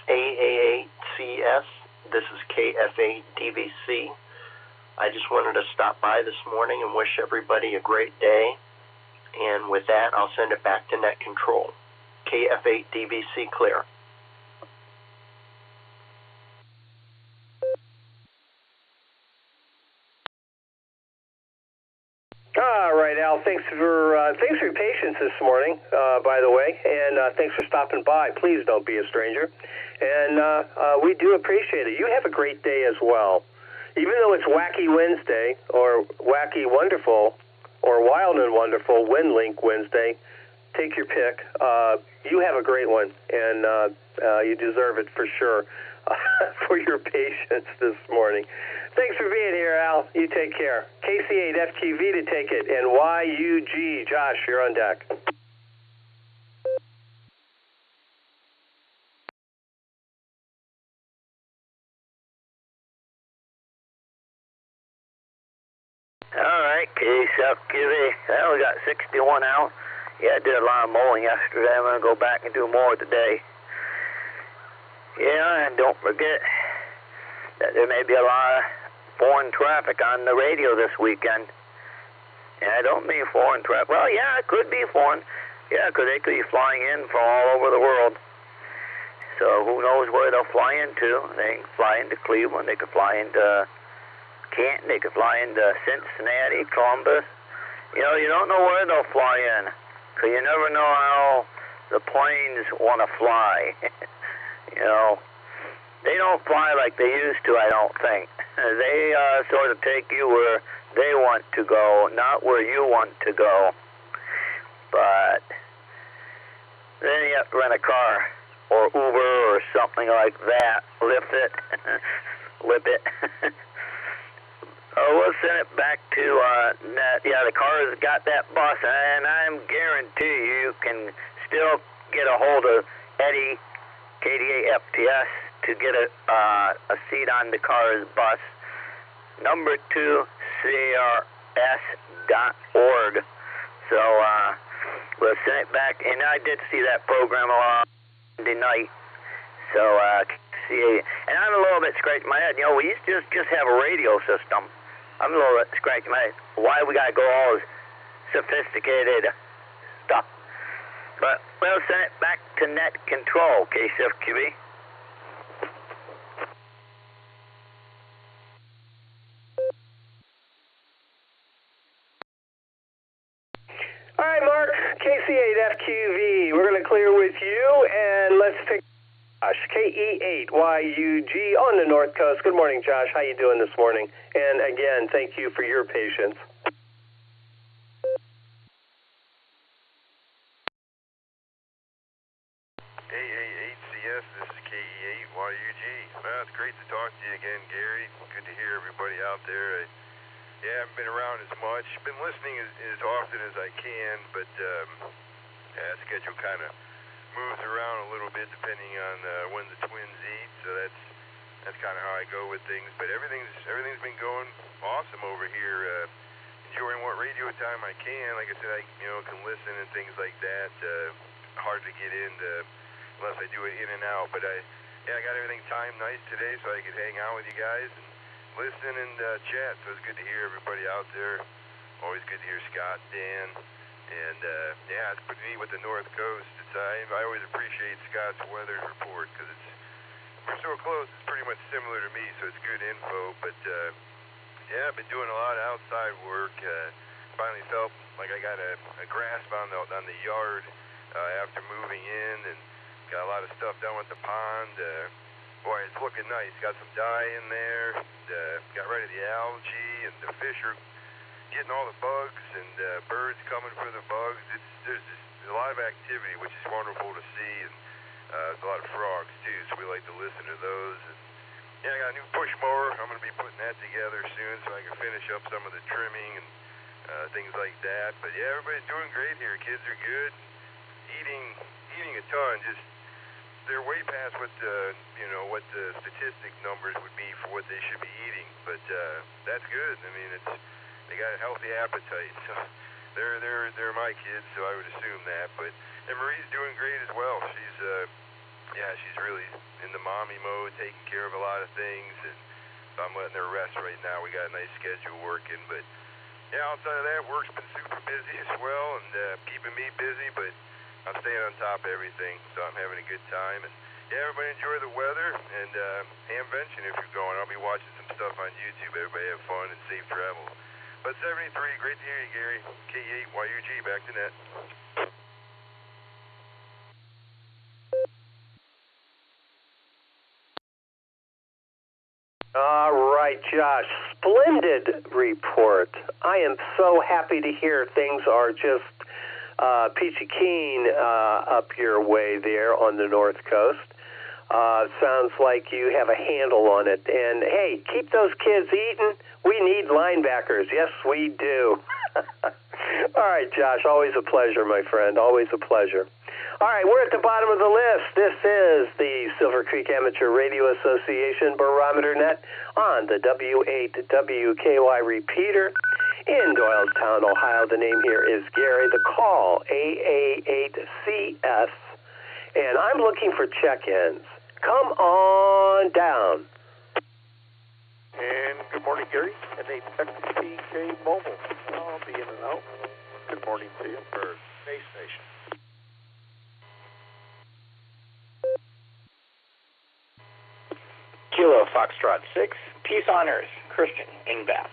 AAHCS, this is KF8, DVC. I just wanted to stop by this morning and wish everybody a great day. And with that, I'll send it back to net control. KF8, DVC clear. All right, Al. Thanks for your patience this morning, by the way, and thanks for stopping by. Please don't be a stranger, and we do appreciate it. You have a great day as well, even though it's Wacky Wednesday or Wacky Wonderful or Wild and Wonderful WinLink Wednesday. Take your pick. You have a great one, and you deserve it for sure for your patience this morning. Thanks for being here, Al. You take care. KC8 FQV to take it, and YUG. Josh, you're on deck. All right, KC8. Well, we got 61 out. Yeah, I did a lot of mowing yesterday. I'm going to go back and do more today. Yeah, and don't forget that there may be a lot of foreign traffic on the radio this weekend. And I don't mean foreign traffic. Well, yeah, it could be foreign. Yeah, because they could be flying in from all over the world. So who knows where they'll fly into. They can fly into Cleveland. They could fly into Canton. They could fly into Cincinnati, Columbus. You know, you don't know where they'll fly in. Because you never know how the planes want to fly. You know, they don't fly like they used to, I don't think. They sort of take you where they want to go, not where you want to go. But then you have to rent a car or Uber or something like that. Lyft it. Lip it. We'll send it back to Net. Yeah, the car's got that bus, and I'm guarantee you can still get a hold of Eddie, KDA FTS, to get a seat on the car's bus. Number 2, CRS.org. So we'll send it back. And I did see that program on Monday night. So see, and I'm a little bit scratching my head. You know, we used to just have a radio system. I'm a little bit scratching my head. Why we gotta go all this sophisticated stuff? But we'll send it back to Net Control, KCFQB. All right, Mark, KC8FQV. We're going to clear with you, and let's pick Josh, KE8YUG on the North Coast. Good morning, Josh. How you doing this morning? And again, thank you for your patience. KA8CS, this is KE8YUG. Well, it's great to talk to you again, Gary. Good to hear everybody out there. I haven't been around as much. Been listening as often as I can, but schedule kind of moves around a little bit depending on when the twins eat. So that's kind of how I go with things. But everything's been going awesome over here. Enjoying what radio time I can. Like I said, I can listen and things like that. Hard to get into unless I do it in and out. But I got everything timed nice today so I could hang out with you guys and listen and chat. So it's good to hear everybody out there. Always good to hear Scott, Dan, and it's pretty neat with the North Coast. I always appreciate Scott's weather report because we're so close. It's pretty much similar to me, so it's good info. But I've been doing a lot of outside work. Finally felt like I got a grasp on the yard after moving in, and got a lot of stuff done with the pond. Boy, it's looking nice. Got some dye in there. Got rid of the algae, and the fish are getting all the bugs, and birds coming for the bugs. There's a lot of activity, which is wonderful to see, and there's a lot of frogs too, so we like to listen to those. And I got a new push mower. I'm going to be putting that together soon so I can finish up some of the trimming and things like that. But everybody's doing great here. Kids are good. Eating a ton. Just they're way past what the statistic numbers would be for what they should be eating. But that's good. I mean, they got a healthy appetite. So they're my kids, so I would assume that. And Marie's doing great as well. She's really in the mommy mode, taking care of a lot of things, and so I'm letting her rest right now. We got a nice schedule working, but outside of that, work's been super busy as well, and keeping me busy, but I'm staying on top of everything, so I'm having a good time. And everybody enjoy the weather, and Hamvention if you're going. I'll be watching some stuff on YouTube. Everybody have fun and safe travel. But 73, great to hear you, Gary. K8YUG, back to Net. All right, Josh. Splendid report. I am so happy to hear things are just peachy keen up your way there on the North Coast. Sounds like you have a handle on it. And, hey, keep those kids eating. We need linebackers. Yes, we do. All right, Josh, always a pleasure, my friend. Always a pleasure. All right, we're at the bottom of the list. This is the Silvercreek Amateur Radio Association Barometer Net on the W8WKY repeater in Doylestown, Ohio. The name here is Gary. The call, AA8CS. And I'm looking for check-ins. Come on down. And good morning, Gary. N8XPK Mobile. I'll be in and out. Good morning to you for Space Station. Kilo Foxtrot 6, Peace on Earth, Christian in Bath.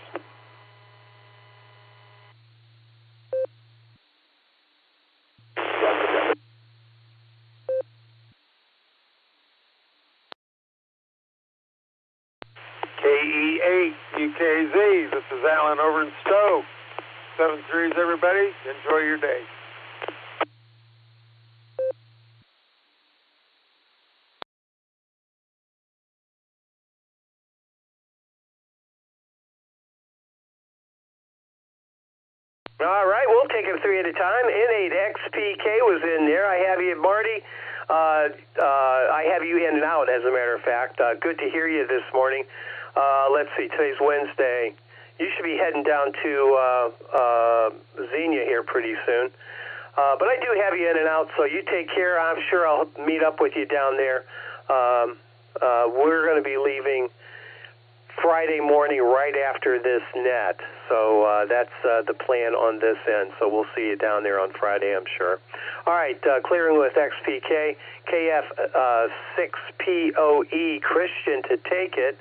KE8 UKZ, this is Alan over in Stowe. 7-3s, everybody. Enjoy your day. All right, we'll take them three at a time. N8XPK was in there. I have you, Marty. I have you in and out, as a matter of fact. Good to hear you this morning. Let's see, today's Wednesday. You should be heading down to Xenia here pretty soon. But I do have you in and out, so you take care. I'm sure I'll meet up with you down there. We're going to be leaving Friday morning right after this net. So that's the plan on this end. So we'll see you down there on Friday, I'm sure. All right, clearing with XPK, KF6POE, Christian to take it.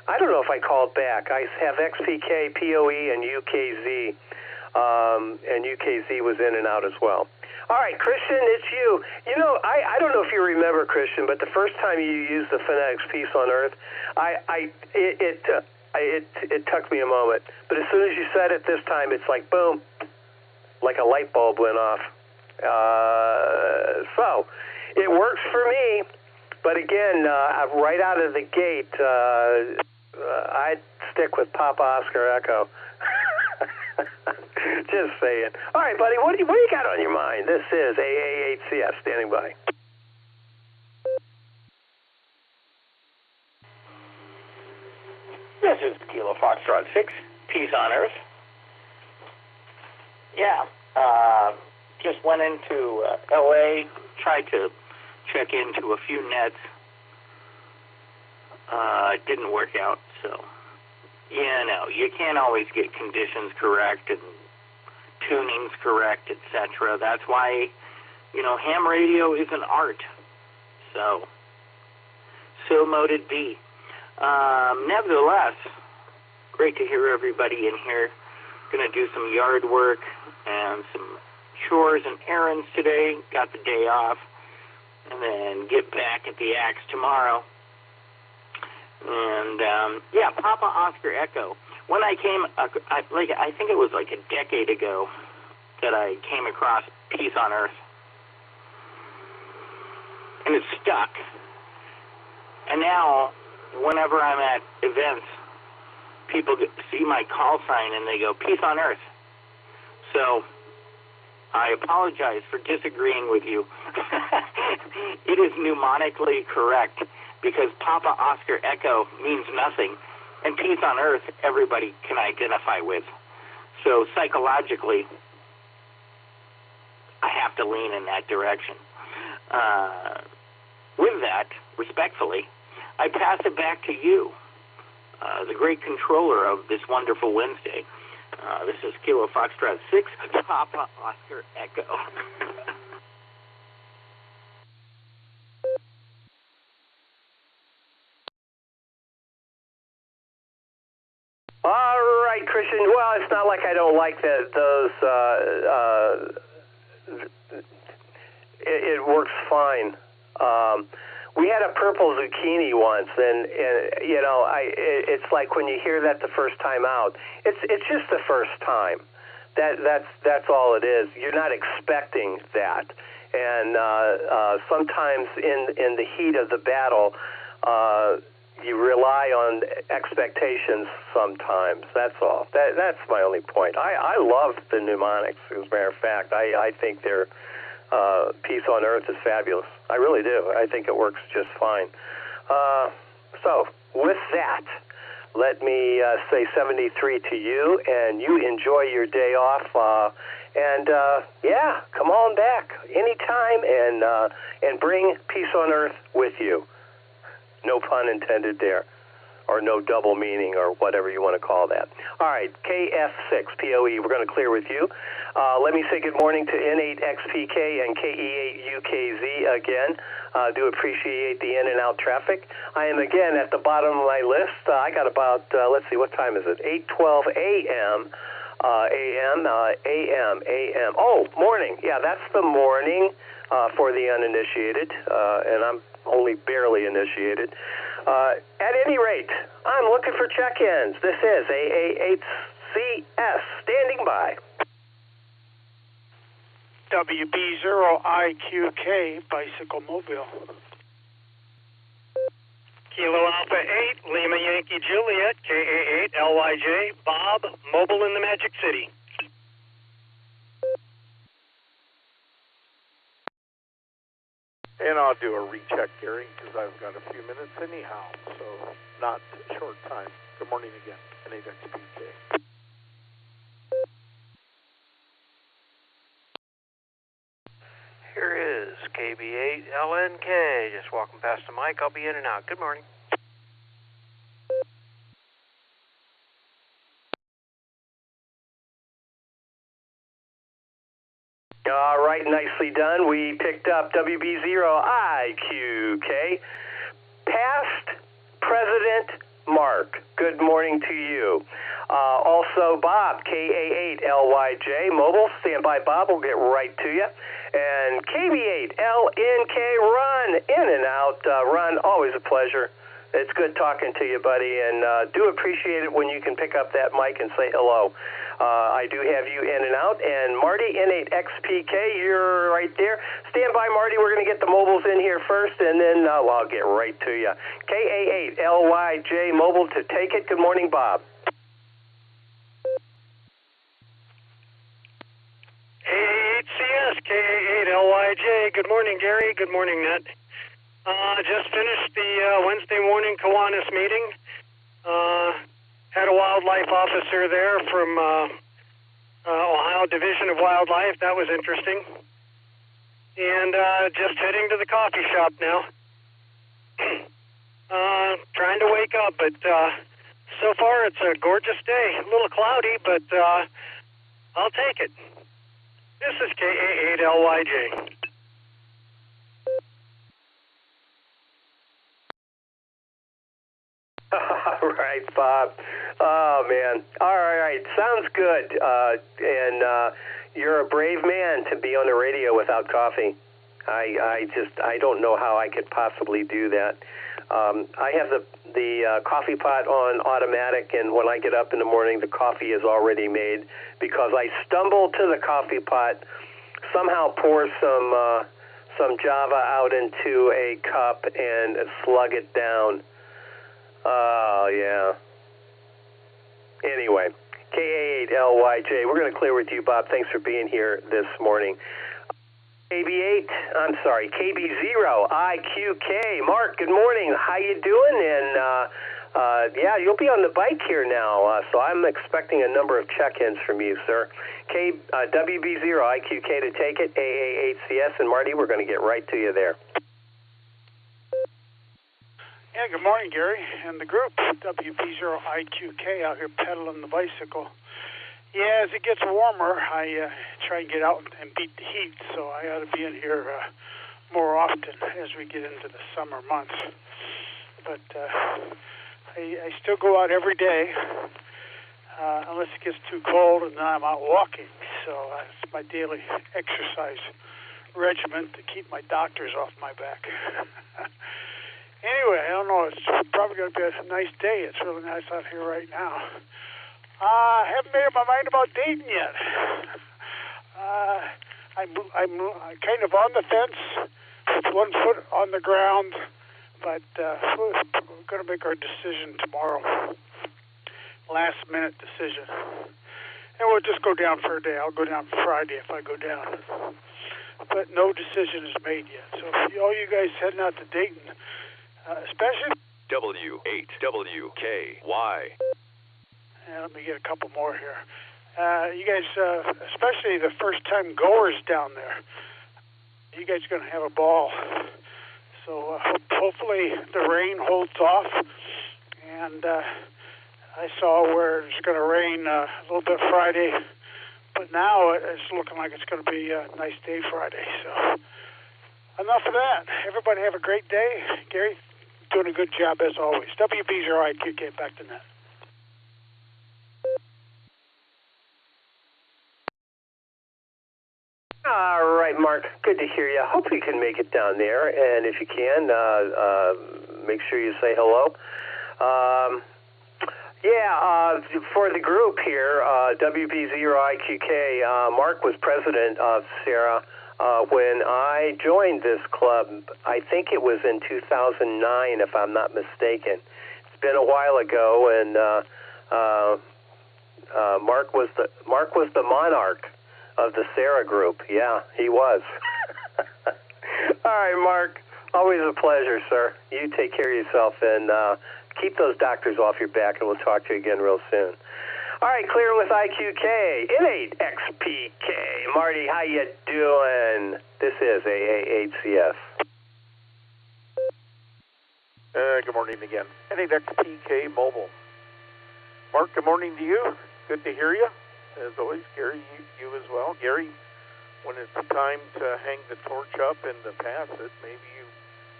I don't know if I called back. I have XPK, POE, and UKZ. And UKZ was in and out as well. All right, Christian, it's you. You know, I don't know if you remember, Christian, but the first time you used the phonetics Peace on Earth, it took me a moment. But as soon as you said it this time, it's like, boom, like a light bulb went off. So it works for me. But again, right out of the gate, I'd stick with Papa Oscar Echo. Just saying. All right, buddy, what do you got on your mind? This is AA8CS, standing by. This is Kilo Foxtrot 6, Peace on Earth. Yeah, just went into LA, tried to check into a few nets. It didn't work out, so, you can't always get conditions correct and tunings correct, etc. That's why, ham radio is an art. So mote it be. Nevertheless, great to hear everybody in here. Going to do some yard work and some chores and errands today. Got the day off. And then get back at the axe tomorrow. And, Papa Oscar Echo. When I came, I think it was like a decade ago that I came across Peace on Earth. And it stuck. And now, whenever I'm at events, people see my call sign and they go, Peace on Earth. So, I apologize for disagreeing with you. It is mnemonically correct because Papa Oscar Echo means nothing, and Peace on Earth everybody can identify with. So psychologically, I have to lean in that direction. With that, respectfully, I pass it back to you, the great controller of this wonderful Wednesday. This is Kilo Foxtrot 6, Papa Oscar Echo. All right, Christian. Well, it's not like I don't like those. It works fine. We had a purple zucchini once, and it's like when you hear that the first time out, it's just the first time. That's all it is. You're not expecting that, and sometimes in the heat of the battle, you rely on expectations sometimes. That's all. That's my only point. I love the mnemonics, as a matter of fact. I think they're Peace on Earth is fabulous. I really do. I think it works just fine. So, with that, let me say 73 to you, and you enjoy your day off. Come on back anytime and bring Peace on Earth with you. No pun intended there, or no double meaning, or whatever you want to call that. All right, KF6 POE, we're going to clear with you. Let me say good morning to N8XPK and KE8UKZ again. Do appreciate the in and out traffic. I am again at the bottom of my list. I got about, let's see, what time is it? 8:12 a.m. AM. Oh, morning. Yeah, that's the morning for the uninitiated, and I'm only barely initiated. At any rate, I'm looking for check-ins. This is AA8CS standing by. WB0IQK Bicycle Mobile. Kilo Alpha 8, Lima Yankee Juliet, KA8 LYJ, Bob, Mobile in the Magic City. And I'll do a recheck, Gary, because I've got a few minutes anyhow, so not short time. Good morning again, N8XPK. Here is KB8LNK, just walking past the mic. I'll be in and out. Good morning. All right, nicely done. We picked up WB0IQK. Past President Mark, good morning to you. Also, Bob, KA8LYJ, mobile, stand by, Bob, we'll get right to you. And KB8LNK, Run, in and out. Run, always a pleasure. It's good talking to you, buddy, and do appreciate it when you can pick up that mic and say hello. I do have you in and out. And Marty, N8XPK, you're right there. Stand by, Marty. We're going to get the mobiles in here first, and then I'll get right to you. KA8LYJ, mobile to take it. Good morning, Bob. AA8CS, KA8LYJ. Good morning, Gary. Good morning, Ned. Just finished the Wednesday morning Kiwanis meeting. Had a wildlife officer there from Ohio Division of Wildlife. That was interesting. And just heading to the coffee shop now. Trying to wake up, but so far it's a gorgeous day. A little cloudy, but I'll take it. This is KA8LYJ. All right, Bob. Oh, man. All right. Sounds good. And you're a brave man to be on the radio without coffee. I don't know how I could possibly do that. I have the coffee pot on automatic, and when I get up in the morning, the coffee is already made because I stumble to the coffee pot, somehow pour some Java out into a cup and slug it down. Oh, yeah. Anyway, KA8LYJ, we're going to clear with you, Bob. Thanks for being here this morning. KB0IQK. Mark, good morning. How you doing? And, yeah, you'll be on the bike here now, so I'm expecting a number of check-ins from you, sir. WB0IQK to take it, AA8CS, and Marty, we're going to get right to you there. Yeah, good morning, Gary, and the group. WB0IQK out here pedaling the bicycle. Yeah, as it gets warmer, I try and get out and beat the heat, so I ought to be in here more often as we get into the summer months. But I still go out every day, unless it gets too cold, and then I'm out walking. So it's my daily exercise regimen to keep my doctors off my back. Anyway, I don't know. It's probably going to be a nice day. It's really nice out here right now. I haven't made up my mind about dating yet. I'm kind of on the fence with 1 foot on the ground, but we're going to make our decision tomorrow. Last-minute decision. And we'll just go down for a day. I'll go down Friday if I go down. But no decision is made yet. So all you guys heading out to Dayton, especially W8WKY. Yeah, let me get a couple more here. You guys, especially the first-time goers down there, you guys are going to have a ball. So hopefully the rain holds off. And I saw where it's going to rain a little bit Friday, but now it's looking like it's going to be a nice day Friday. So enough of that. Everybody have a great day. Gary, doing a good job as always. WB0IQK, back to net. All right, Mark. Good to hear you. Hope you can make it down there, and if you can, make sure you say hello. For the group here, WB0IQK, Mark was president of Sarah when I joined this club. I think it was in 2009, if I'm not mistaken. It's been a while ago, and Mark was the monarch of the Sarah group. Yeah, he was. All right, Mark. Always a pleasure, sir. You take care of yourself, and keep those doctors off your back, and we'll talk to you again real soon. All right, clear with IQK, N8XPK. Marty, how you doing? This is AAHCS. Good morning again. N8XPK Mobile. Mark, good morning to you. Good to hear you. As always, Gary, you as well. Gary, when it's time to hang the torch up and to pass it, maybe you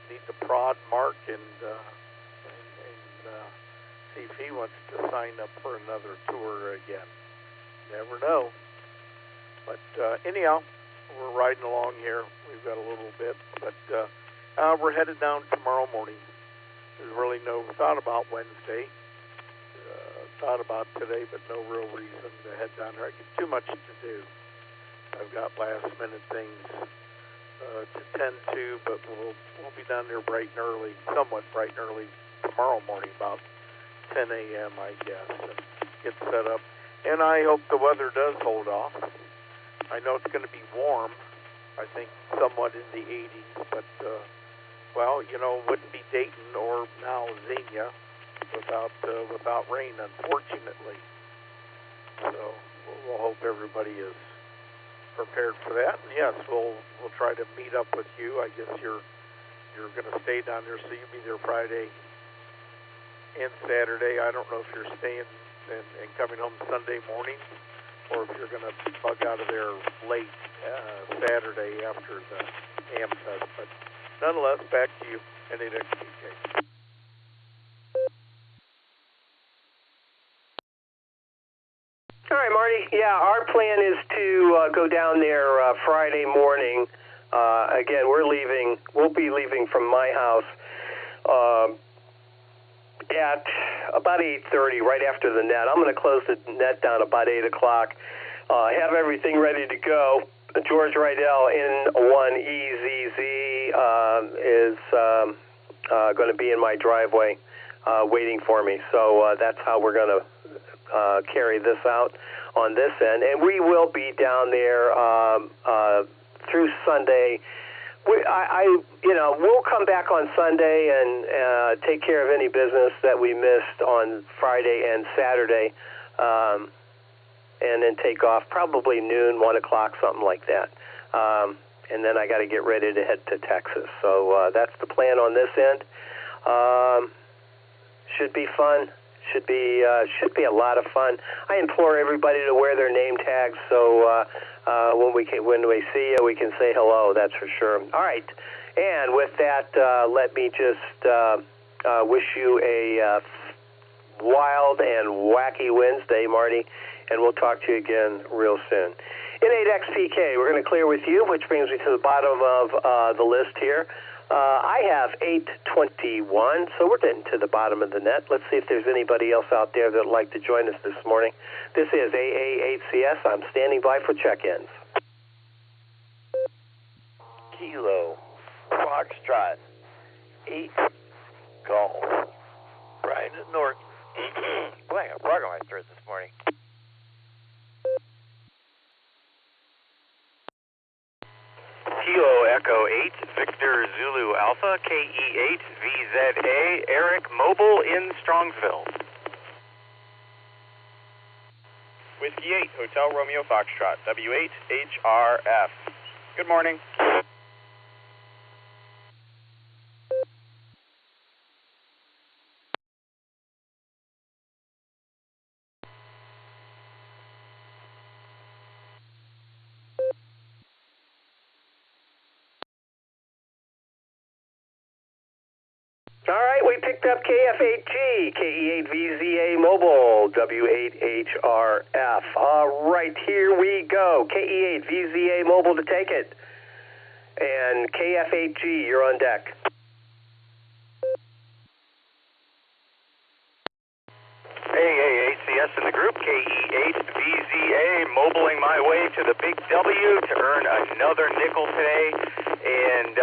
need to prod Mark and see if he wants to sign up for another tour again. Never know. But anyhow, we're riding along here. We've got a little bit, but we're headed down tomorrow morning. There's really no thought about Wednesday. Thought about today, but no real reason to head down there. I get too much to do. I've got last minute things to tend to, but we'll be down there bright and early, somewhat bright and early tomorrow morning, about 10 a.m. I guess, and get set up. And I hope the weather does hold off. I know it's going to be warm. I think somewhat in the 80s, but wouldn't be Dayton or now Xenia without rain, unfortunately. So we'll hope everybody is prepared for that. And yes, we'll try to meet up with you. I guess you're going to stay down there, so you'll be there Friday and Saturday. I don't know if you're staying and coming home Sunday morning, or if you're going to bug out of there late Saturday after the AM fest. But nonetheless, back to you, N8XPK. All right, Marty. Yeah, our plan is to go down there Friday morning. Again, we'll be leaving from my house at about 8:30, right after the net. I'm going to close the net down about 8 o'clock. Have everything ready to go. George Rydell N1EZZ is going to be in my driveway waiting for me. So that's how we're going to carry this out on this end. And we will be down there through Sunday. We'll come back on Sunday and take care of any business that we missed on Friday and Saturday, and then take off probably noon, 1 o'clock, something like that. And then I got to get ready to head to Texas. So that's the plan on this end. Should be fun. Should be a lot of fun. I implore everybody to wear their name tags, so when we see you, we can say hello. That's for sure. All right, and with that, let me just wish you a wild and wacky Wednesday, Marty, and we'll talk to you again real soon. N8XPK, we're going to clear with you, which brings me to the bottom of the list here. I have 821, so we're getting to the bottom of the net. Let's see if there's anybody else out there that would like to join us this morning. This is AAHCS. I'm standing by for check-ins. Kilo, Foxtrot, 8, Golf. Brian at North. Boy, I got frog on my throat this morning. Kilo Echo 8, Victor Zulu Alpha, KE8, VZA, Eric Mobile in Strongsville. Whiskey 8, Hotel Romeo Foxtrot, W8HRF. Good morning. All right, we picked up KF8G, KE8VZA Mobile, W8HRF. All right, here we go. KE8VZA Mobile to take it. And KF8G, you're on deck. Hey, ACS in the group, KE8VZA, mobiling my way to the big W to earn another nickel today. And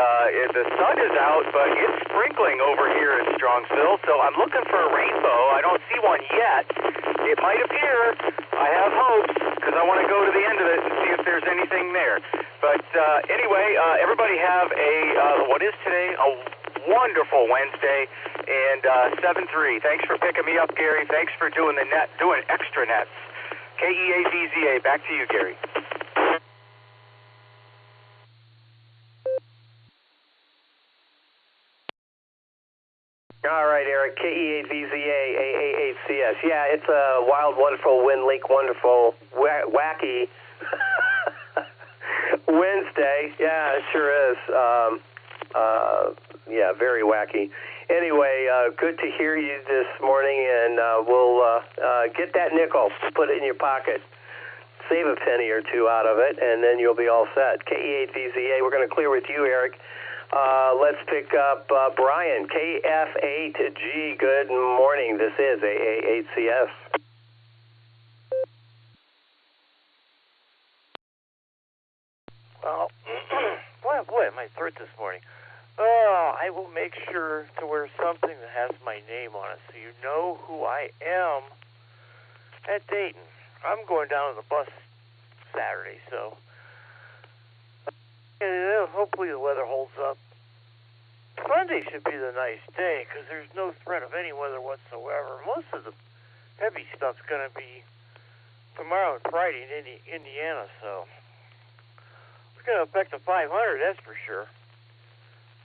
the sun is out, but it's sprinkling over here in Strongsville, so I'm looking for a rainbow. I don't see one yet. It might appear. I have hopes, because I want to go to the end of it and see if there's anything there. But anyway, everybody have what is today? A wonderful Wednesday, and 7-3. Thanks for picking me up, Gary. Thanks for doing extra nets. KE8VZA, back to you, Gary. All right, Eric, KE8VZA, AA8CS. Yeah, it's a wild, wonderful, WinLink, wonderful, wacky Wednesday. Yeah, it sure is. Yeah, very wacky. Anyway, good to hear you this morning, and we'll get that nickel, put it in your pocket, save a penny or two out of it, and then you'll be all set. KE8VZA, we're going to clear with you, Eric. Let's pick up Brian, KF8G. Good morning. This is AA8CS. Well, boy, my throat this morning. Oh, I will make sure to wear something that has my name on it so you know who I am at Dayton. I'm going down on the bus Saturday, so hopefully the weather holds up. Sunday should be the nice day because there's no threat of any weather whatsoever. Most of the heavy stuff's going to be tomorrow and Friday in Indiana, so it's going to affect the 500, that's for sure.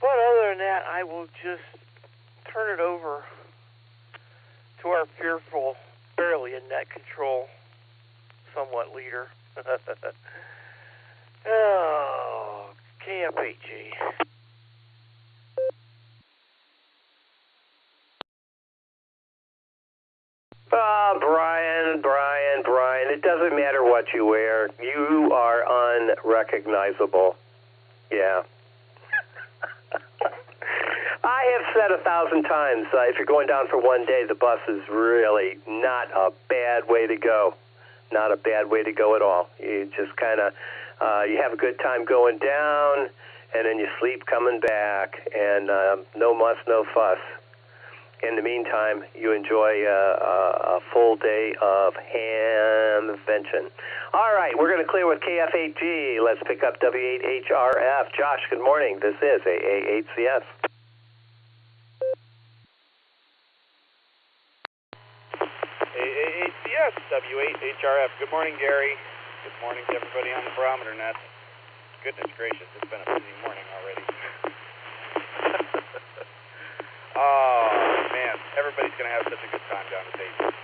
But other than that, I will just turn it over to our fearful, barely in net control, somewhat leader. Oh, KF8G. Brian, it doesn't matter what you wear. You are unrecognizable. Yeah. I have said 1,000 times, if you're going down for one day, the bus is really not a bad way to go. Not a bad way to go at all. You just kind of, you have a good time going down, and then you sleep coming back, and no muss, no fuss. In the meantime, you enjoy a full day of hamvention. All right, we're going to clear with KF8G. Let's pick up W8HRF. Josh, good morning. This is AA8CS. AA8CS, W8HRF. Good morning, Gary. Good morning to everybody on the Barometer Net. Goodness gracious, it's been a busy morning already. Oh, man, everybody's going to have such a good time down at Dayton.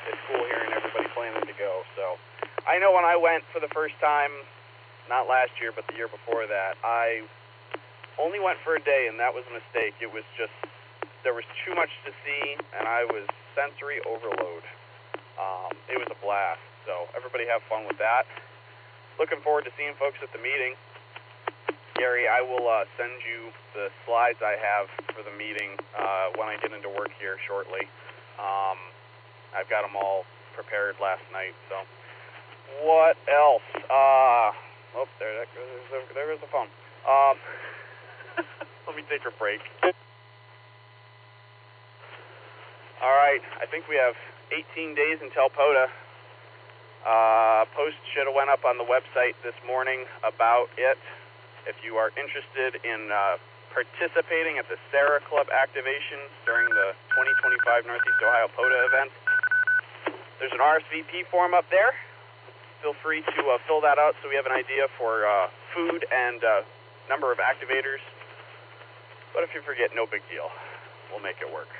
It's cool hearing everybody planning to go. So I know when I went for the first time, not last year, but the year before that, I only went for a day, and that was a mistake. It was just, there was too much to see, and I was sensory overload. It was a blast. So everybody have fun with that. Looking forward to seeing folks at the meeting. Gary, I will send you the slides I have for the meeting when I get into work here shortly. I've got them all prepared last night. So, what else? Oh, there goes the phone. Let me take a break. All right, I think we have 18 days until POTA. Post should have went up on the website this morning about it. If you are interested in participating at the Sarah Club activation during the 2025 Northeast Ohio POTA event, there's an RSVP form up there. Feel free to fill that out so we have an idea for food and number of activators. But if you forget, no big deal. We'll make it work.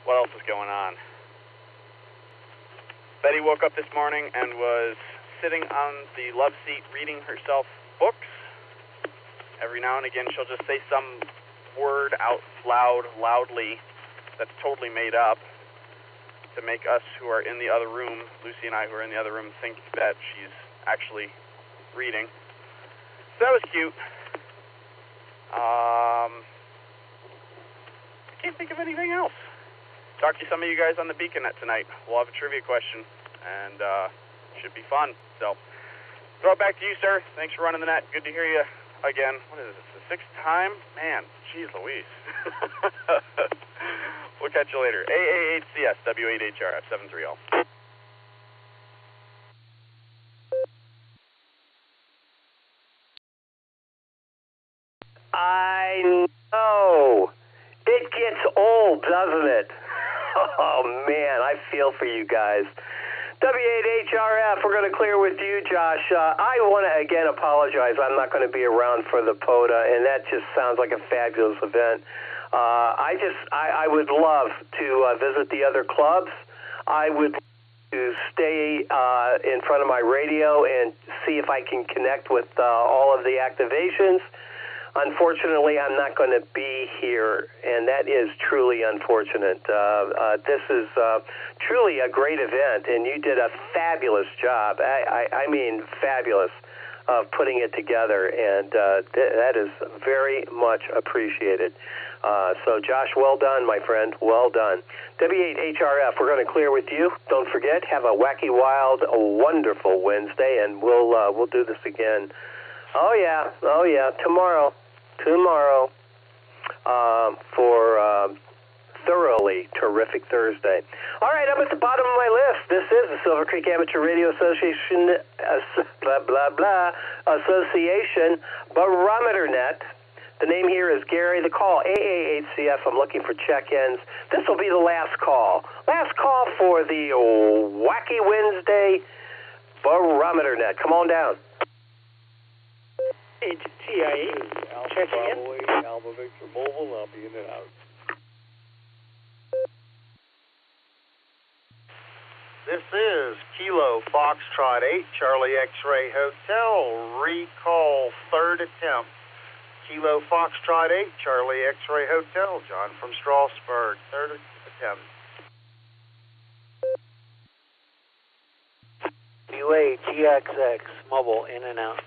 What else is going on? Betty woke up this morning and was sitting on the love seat reading herself books. Every now and again, she'll just say some word out loudly that's totally made up to make us who are in the other room, Lucy and I who are in the other room, think that she's actually reading. So that was cute. I can't think of anything else. Talk to some of you guys on the Beacon Net tonight. We'll have a trivia question, and should be fun. So, throw it back to you, sir. Thanks for running the net. Good to hear you again. What is this, the sixth time? Man, geez Louise. We'll catch you later. AA8CS, W8HRF 730. I know. It gets old, doesn't it? Oh, man, I feel for you guys. W8HRF, we're going to clear with you, Josh. I want to, again, apologize. I'm not going to be around for the POTA, and that just sounds like a fabulous event. I would love to visit the other clubs. I would to stay in front of my radio and see if I can connect with all of the activations. Unfortunately, I'm not going to be here, and that is truly unfortunate. This is truly a great event, and you did a fabulous job. I mean, fabulous of putting it together, and that is very much appreciated. So, Josh, well done, my friend. Well done. W8HRF, we're going to clear with you. Don't forget, have a wacky, wild, wonderful Wednesday, and we'll do this again. Oh yeah, tomorrow for thoroughly terrific Thursday. All right, up at the bottom of my list, this is the Silvercreek Amateur Radio Association, Association, Barometer Net. The name here is Gary. The call, AA8CF. I'm looking for check-ins. This will be the last call. Last call for the Wacky Wednesday Barometer Net. Come on down. TIE, checking in. Alpha Victor Mobile, I'll be in and out. This is Kilo Foxtrot 8, Charlie X-Ray Hotel, recall third attempt. Kilo Foxtrot 8, Charlie X-Ray Hotel, John from Strasbourg, third attempt. UA GXX, mobile, in and out.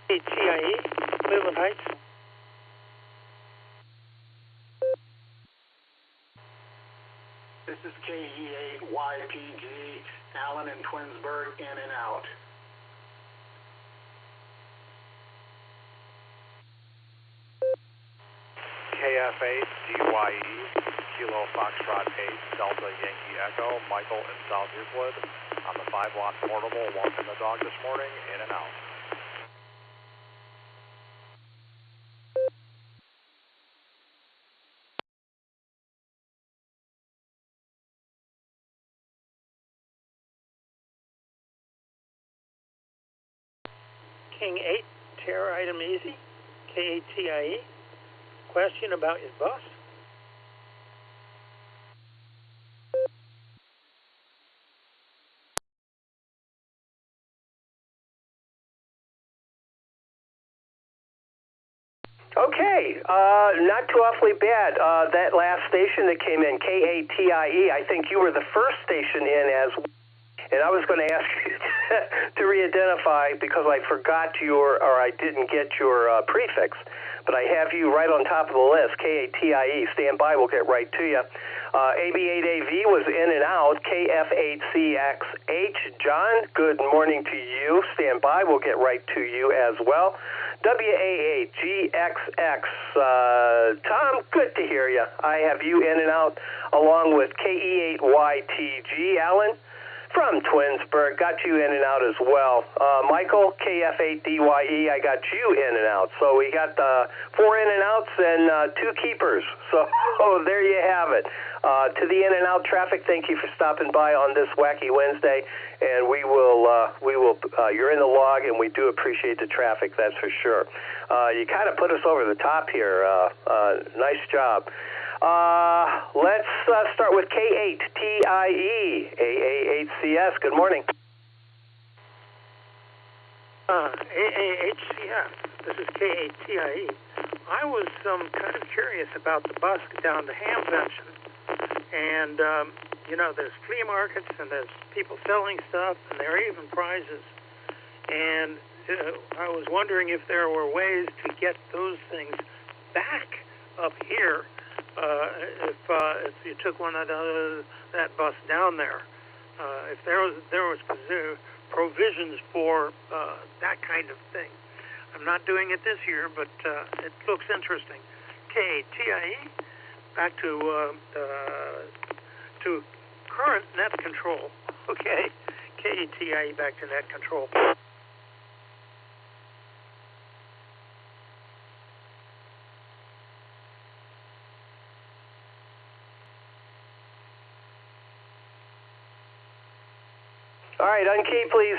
TIE, Cleveland Heights. This is KE8YPG, Allen and Twinsburg, in and out. KF8, DYE, Kilo Foxtrot 8, Delta Yankee Echo, Michael in South Euclid, on the 5-watt portable, walking the dog this morning, in and out. King 8, Terror Item Easy, KATIE. Question about your bus? Okay, not too awfully bad. That last station that came in, KATIE, I think you were the first station in as well. And I was going to ask you to re-identify because I forgot I didn't get your prefix. But I have you right on top of the list, KATIE. Stand by, we'll get right to you. AB8AV was in and out, KF8CXH. John, good morning to you. Stand by, we'll get right to you as well. WA8GXX. Tom, good to hear you. I have you in and out along with KE8YTG. Alan from Twinsburg, got you in and out as well. Michael, KF8DYE, I got you in and out. So we got 4 in and outs and 2 keepers. So there you have it. To the in and out traffic, thank you for stopping by on this Wacky Wednesday. And we will, you're in the log, and we do appreciate the traffic, that's for sure. You kind of put us over the top here. Nice job. Let's start with K8TIE, AA8CS. Good morning. AAHCS. This is KATIE. I was kind of curious about the bus down to Ham mentioned. And, there's flea markets and there's people selling stuff and there are even prizes. And I was wondering if there were ways to get those things back up here if you took one of that bus down there. If there was provisions for that kind of thing. I'm not doing it this year, but it looks interesting. KTIE, back to current net control. Okay, KTIE back to net control. All right, unkey, please.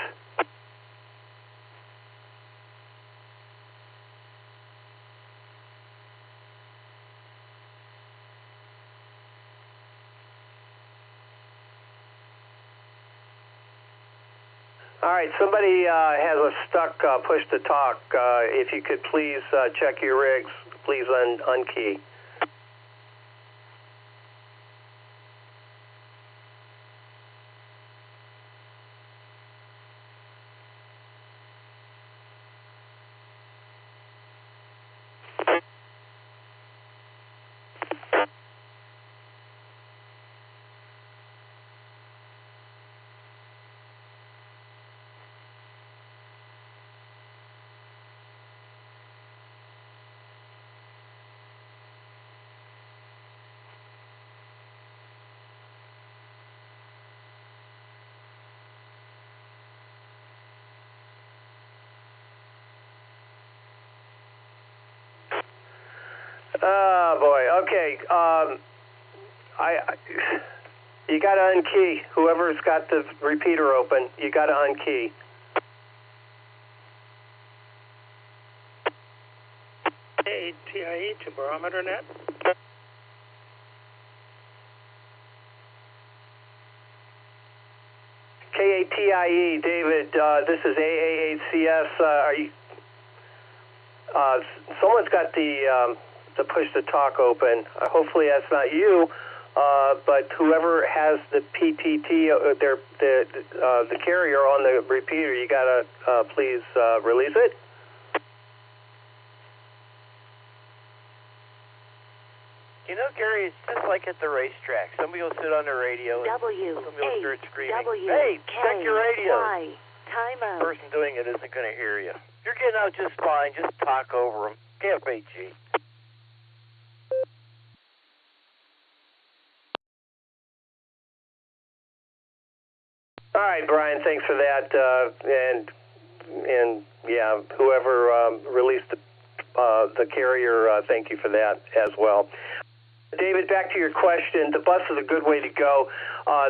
All right, somebody has a stuck push to talk. If you could please check your rigs, please unkey. Oh boy. Okay. You got to unkey. Whoever's got the repeater open, you got to unkey. KATIE to Barometer Net. KATIE, David. This is AAHCS. Are you? Someone's got the push to talk open. Hopefully that's not you, but whoever has the PTT, the carrier on the repeater, you gotta please release it. You know, Gary, it's just like at the racetrack. Somebody will sit on the radio and somebody will start screaming, "Hey, check your radio!" Time out. The person doing it isn't going to hear you. You're getting out just fine. Just talk over them. KFAG. All right, Brian, thanks for that. And yeah, whoever released the carrier, thank you for that as well. David, back to your question. The bus is a good way to go.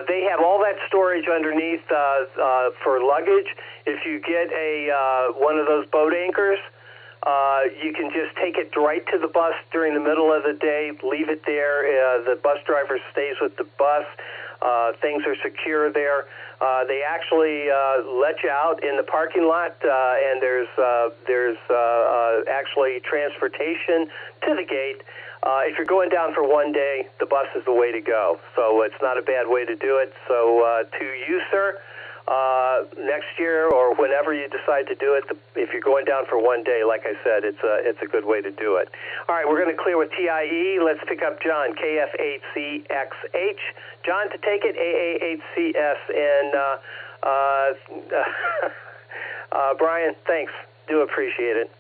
They have all that storage underneath for luggage. If you get one of those boat anchors, you can just take it right to the bus during the middle of the day, leave it there. The bus driver stays with the bus. Things are secure there. They actually let you out in the parking lot, and there's actually transportation to the gate. If you're going down for one day, the bus is the way to go. So it's not a bad way to do it. So to you, sir, next year or whenever you decide to do it, if you're going down for one day, like I said, it's a good way to do it. All right, we're going to clear with TIE. Let's pick up John, KF8CXH. John, to take it, AAHCS. And Brian, thanks. Do appreciate it.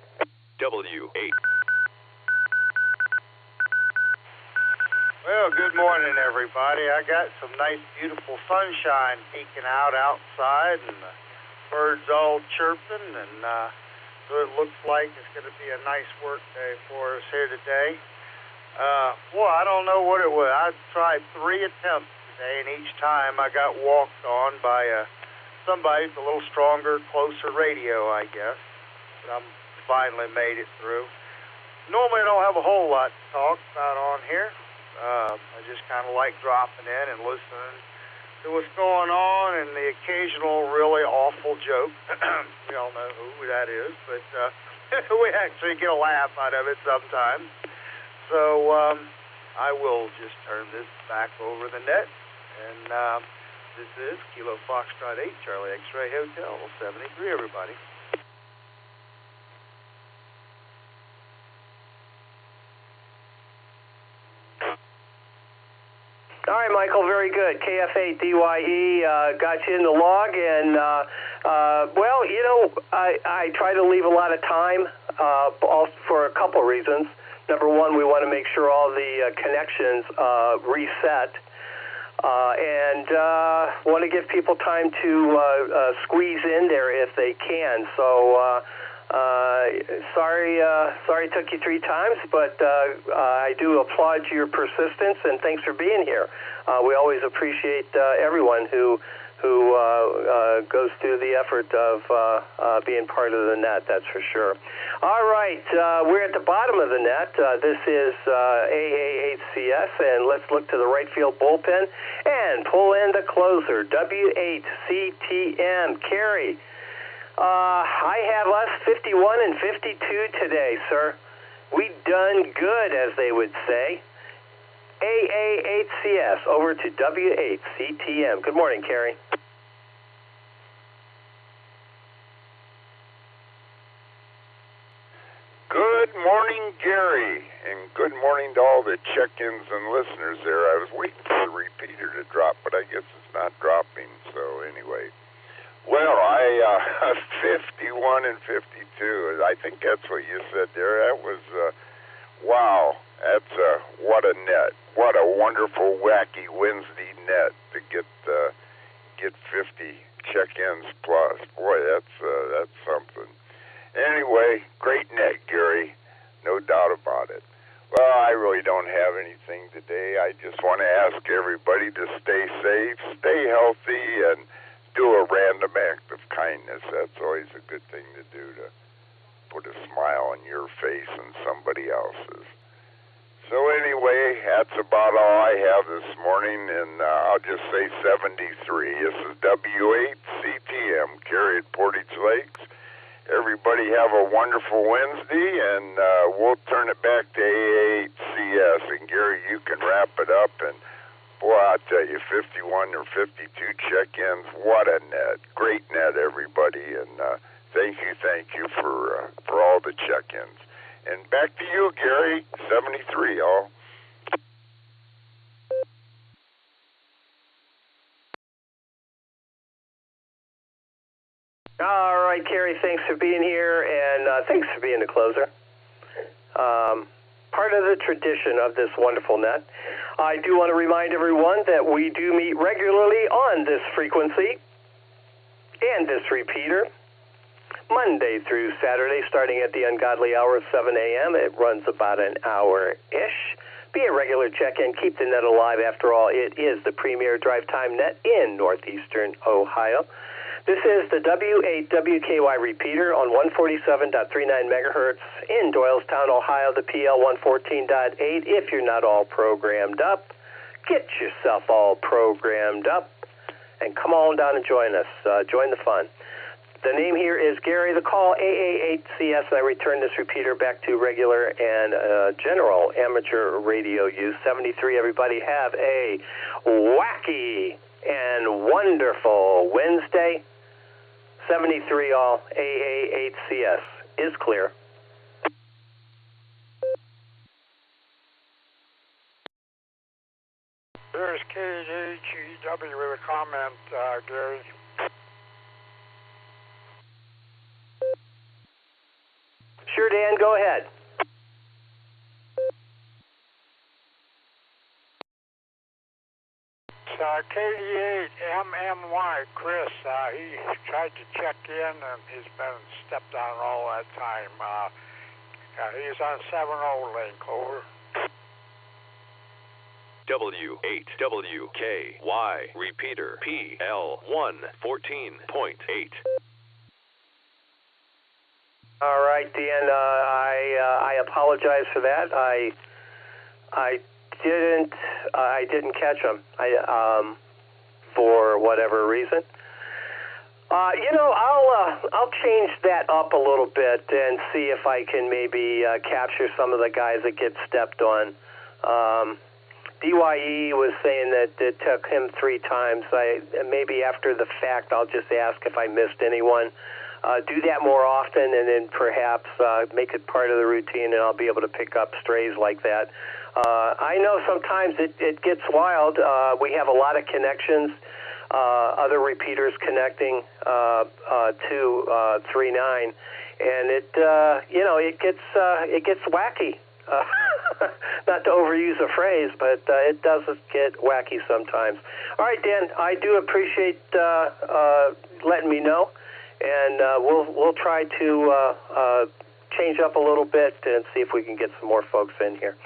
W8. Well, good morning, everybody. I got some nice, beautiful sunshine peeking out outside, and the birds all chirping, and so it looks like it's going to be a nice work day for us here today. Boy, I don't know what it was. I tried 3 attempts today, and each time I got walked on by somebody with a little stronger, closer radio, I guess. But I finally made it through. Normally, I don't have a whole lot to talk about on here. I just kind of like dropping in and listening to what's going on and the occasional really awful joke. We all know who that is, but we actually get a laugh out of it sometimes. So I will just turn this back over the net. And this is Kilo Foxtrot 8, Charlie X-Ray Hotel, 73, everybody. All right, Michael, very good. KF8DYE got you in the log, and well, you know, I try to leave a lot of time for a couple reasons. Number one, we want to make sure all the connections reset, and want to give people time to squeeze in there if they can. So sorry it took you 3 times, but I do applaud your persistence, and thanks for being here. We always appreciate everyone who goes through the effort of being part of the net, that's for sure. All right, we're at the bottom of the net. This is AA8CS, and let's look to the right field bullpen and pull in the closer, W8CTM. Carey, I have us 51 and 52 today, sir. We done good, as they would say. AA8CS over to W8CTM. Good morning, Carey. Good morning, Gary, and good morning to all the check-ins and listeners there. I was waiting for the repeater to drop, but I guess it's not dropping, so anyway. Well, I 51 and 52. I think that's what you said there. That was, wow, that's, what a net. What a wonderful, wacky Wednesday net to get 50 check-ins plus. Boy, that's something. Anyway, great net, Gary. No doubt about it. Well, I really don't have anything today. I just want to ask everybody to stay safe, stay healthy, and do a random act of kindness. That's always a good thing to do, to put a smile on your face and somebody else's. So anyway, that's about all I have this morning, and I'll just say 73. This is W8CTM, Carey at Portage Lakes. Everybody have a wonderful Wednesday, and we'll turn it back to AA8CS. And Gary, you can wrap it up. And boy, I'll tell you, 51 or 52 check-ins. What a net! Great net, everybody. And thank you for all the check-ins. And back to you, Gary. 73, all. All right, Carey, thanks for being here, and thanks for being the closer. Part of the tradition of this wonderful net, I do want to remind everyone that we do meet regularly on this frequency and this repeater, Monday through Saturday, starting at the ungodly hour of 7 a.m. It runs about an hour-ish. Be a regular check-in. Keep the net alive. After all, it is the premier drive time net in northeastern Ohio. This is the W8WKY repeater on 147.39 megahertz in Doylestown, Ohio, the PL 114.8. If you're not all programmed up, get yourself all programmed up and come on down and join us. Join the fun. The name here is Gary. The call AA8CS, and I return this repeater back to regular and general amateur radio use. 73, everybody have a wacky and wonderful Wednesday. 73 all, AA8CS is clear. There's KHEW with a comment, Gary. Sure, Dan, go ahead. K88MMY, Chris, he tried to check in and he's been stepped on all that time. He's on 7-0 link, over. W8WKY, repeater, PL 114.8. All right, Dan, I apologize for that. I didn't catch him. For whatever reason. I'll change that up a little bit and see if I can maybe capture some of the guys that get stepped on. DYE was saying that it took him 3 times. Maybe after the fact, I'll just ask if I missed anyone. Do that more often, and then perhaps make it part of the routine, and I'll be able to pick up strays like that. I know sometimes it gets wild. We have a lot of connections. Other repeaters connecting to 3.9, and it gets wacky. Not to overuse a phrase, but it does get wacky sometimes. All right, Dan, I do appreciate letting me know, and we'll try to change up a little bit and see if we can get some more folks in here.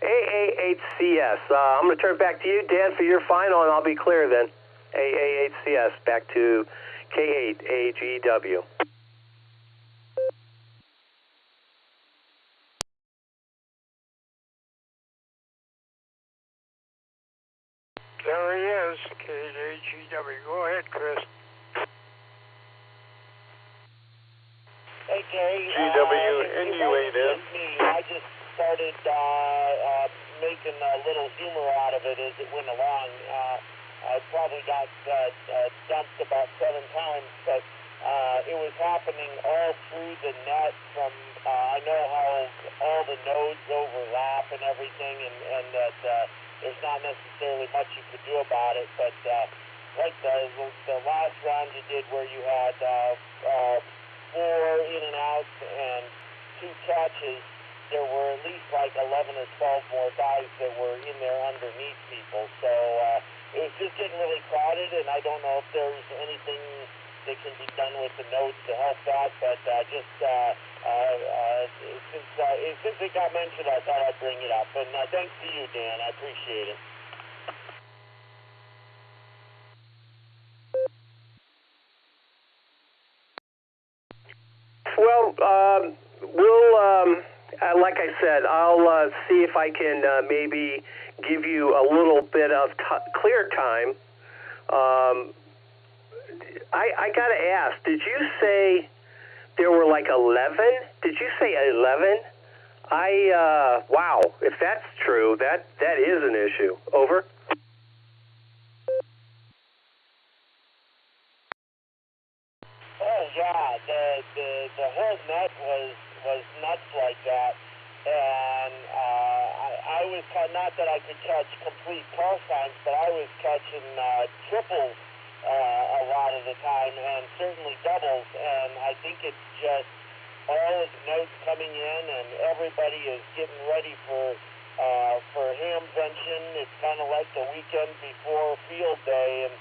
AA8CS. I'm going to turn it back to you, Dan, for your final, and I'll be clear then. AA8CS, back to K8AGW. There he is, K8AGW. Go ahead, Chris. Hey, Gary. GWNUAS. I just started making a little humor out of it as it went along. I probably got dumped about 7 times, but it was happening all through the net from, I know how all the nodes overlap and everything, and that there's not necessarily much you could do about it, but like the last round you did where you had 4 in and outs and 2 catches, there were at least like 11 or 12 more guys that were in there underneath people, so it was just getting really crowded, and I don't know if there's anything that can be done with the nodes to help that, but since it got mentioned, I thought I'd bring it up. And thanks to you, Dan. I appreciate it. Well, we'll, like I said, I'll see if I can maybe give you a little bit of clear time. I got to ask, did you say there were like 11? Did you say 11? Wow, if that's true, that is an issue. Over. Oh, yeah, the whole net was nuts like that, and I was, not that I could catch complete call signs, but I was catching triples a lot of the time, and certainly doubles, and I think it's just all of the notes coming in, and everybody is getting ready for hamvention. It's kind of like the weekend before field day, and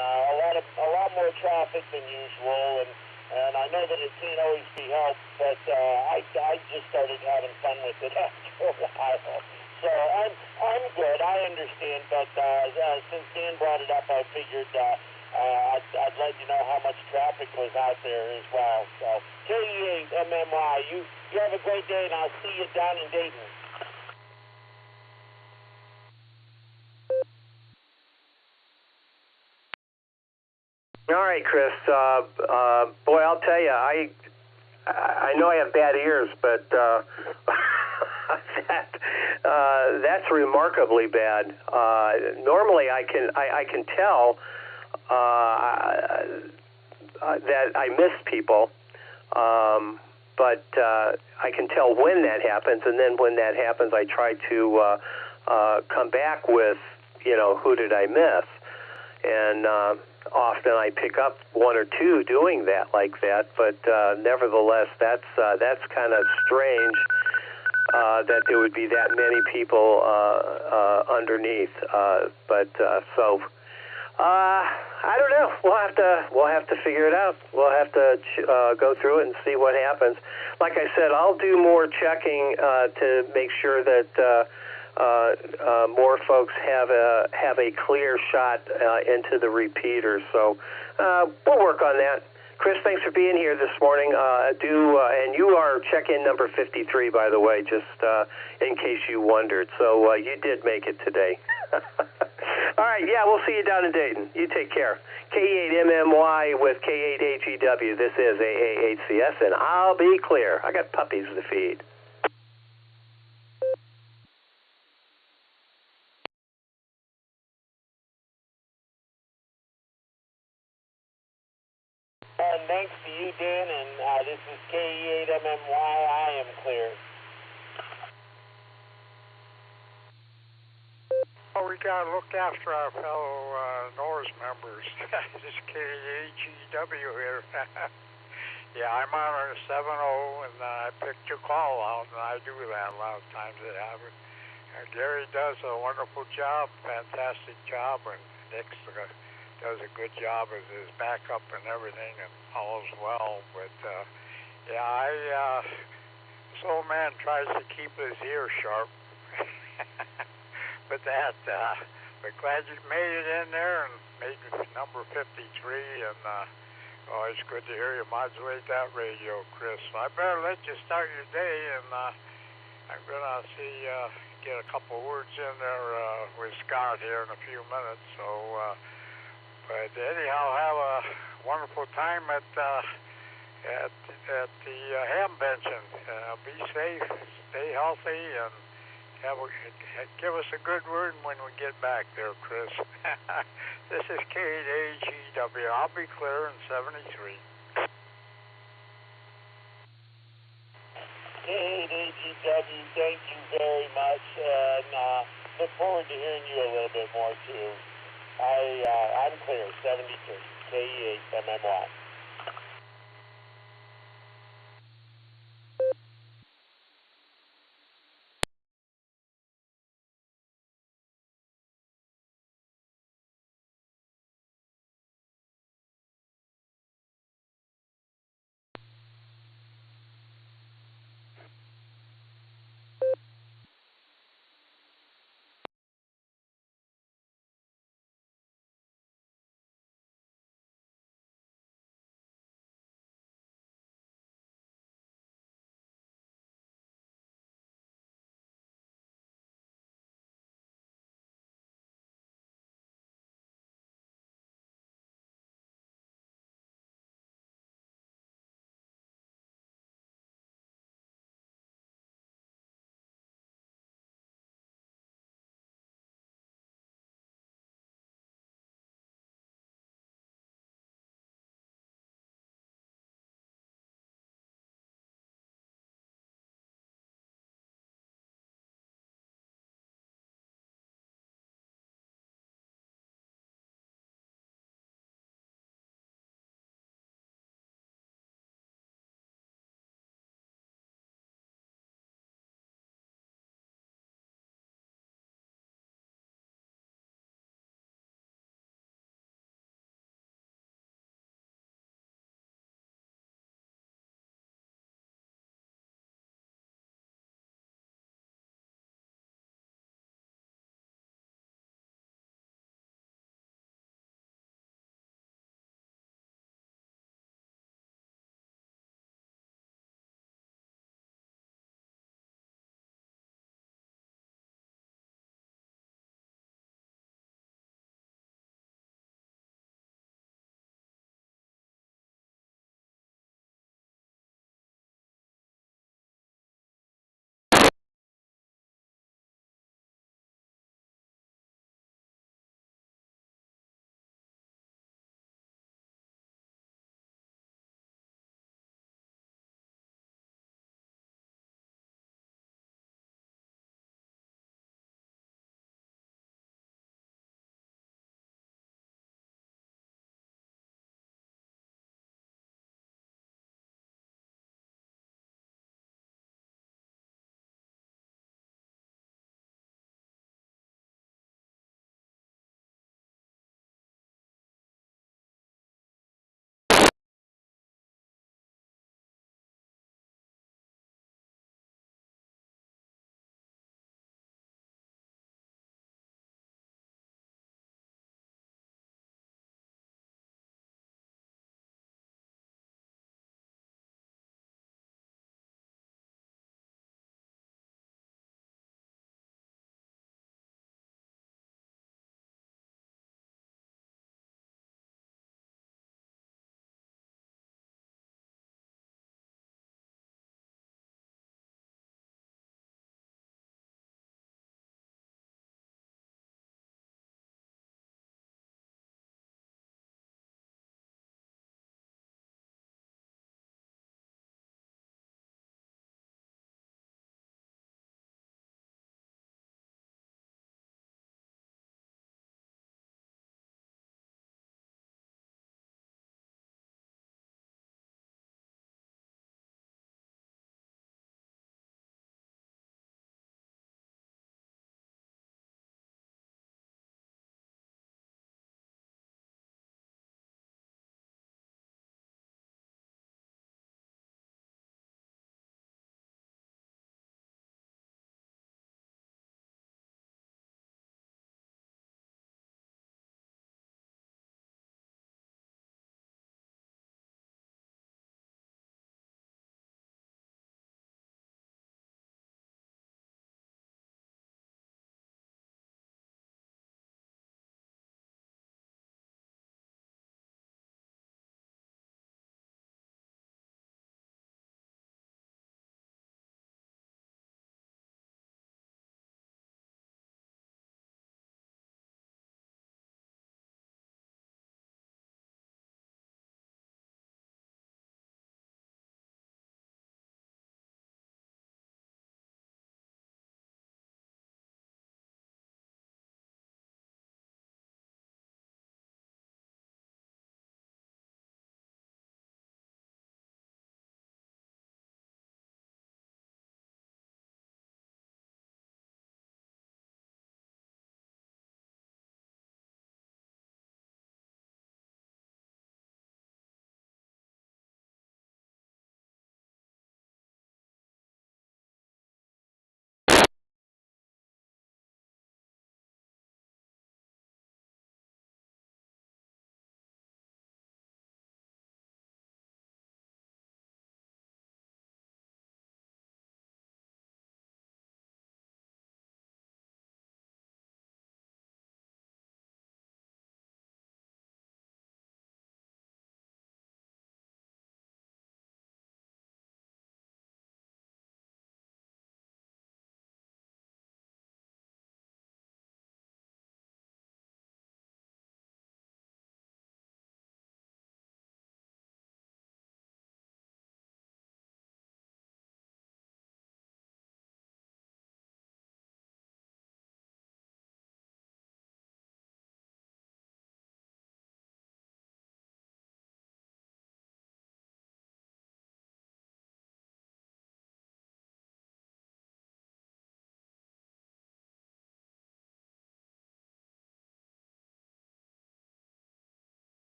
a lot more traffic than usual, and I know that it can't always be helped, but I just started having fun with it after a while. So I'm good. I understand, but since Dan brought it up, I figured I'd let you know how much traffic was out there as well. So KE8MMY, you have a great day, and I'll see you down in Dayton. All right, Chris. Boy, I'll tell you, I know I have bad ears, but that's remarkably bad. Normally, I can tell that I miss people, but I can tell when that happens, and then when that happens, I try to come back with, who did I miss, and often I pick up 1 or 2 doing that like that, but nevertheless, that's kind of strange that there would be that many people underneath. I don't know. We'll have to figure it out. We'll have to go through it and see what happens. Like I said, I'll do more checking to make sure that more folks have a clear shot into the repeaters. So we'll work on that. Chris, thanks for being here this morning. And you are check-in number 53, by the way, just in case you wondered. So you did make it today. All right, yeah, we'll see you down in Dayton. You take care. K8MMY with K8HEW. This is AAHCS, and I'll be clear. I got puppies to feed. Thanks to you, Dan, and this is KE8MMY. I am clear. Oh, we got to look after our fellow NORS members. This is KHEW here. Yeah, I'm on a 7-0, and I picked your call out, and I do that a lot of times. Gary does a wonderful job, fantastic job, and Nick's does a good job as his backup and everything, and all's well. But this old man tries to keep his ear sharp. But but glad you made it in there and made number 53, and it's good to hear you modulate that radio, Chris. I better let you start your day, and I'm gonna get a couple words in there with Scott here in a few minutes. So. But anyhow, have a wonderful time at the Hamvention. Be safe, stay healthy, and give us a good word when we get back there, Chris. This is K8HEW. I'll be clear in 73. K8HEW, thank you very much, and look forward to hearing you a little bit more, too. I'm clear, 73, KE8MMY.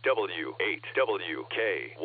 W8WKY.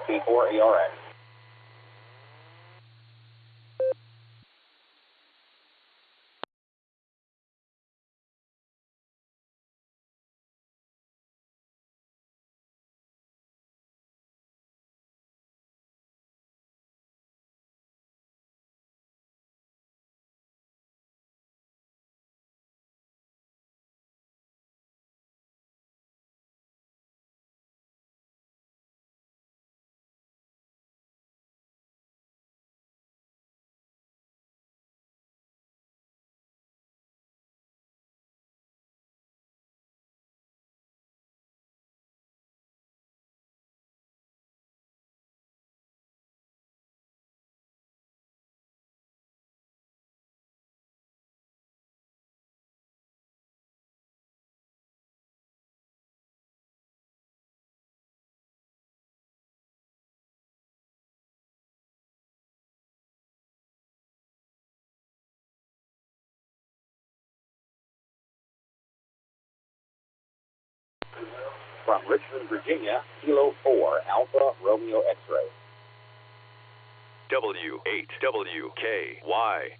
XP4ARX. From Richmond, Virginia, Kilo 4, Alpha Romeo X-Ray. W8WKY.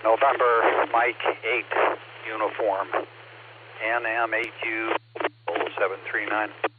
November, Mike 8, uniform, NM8U 739.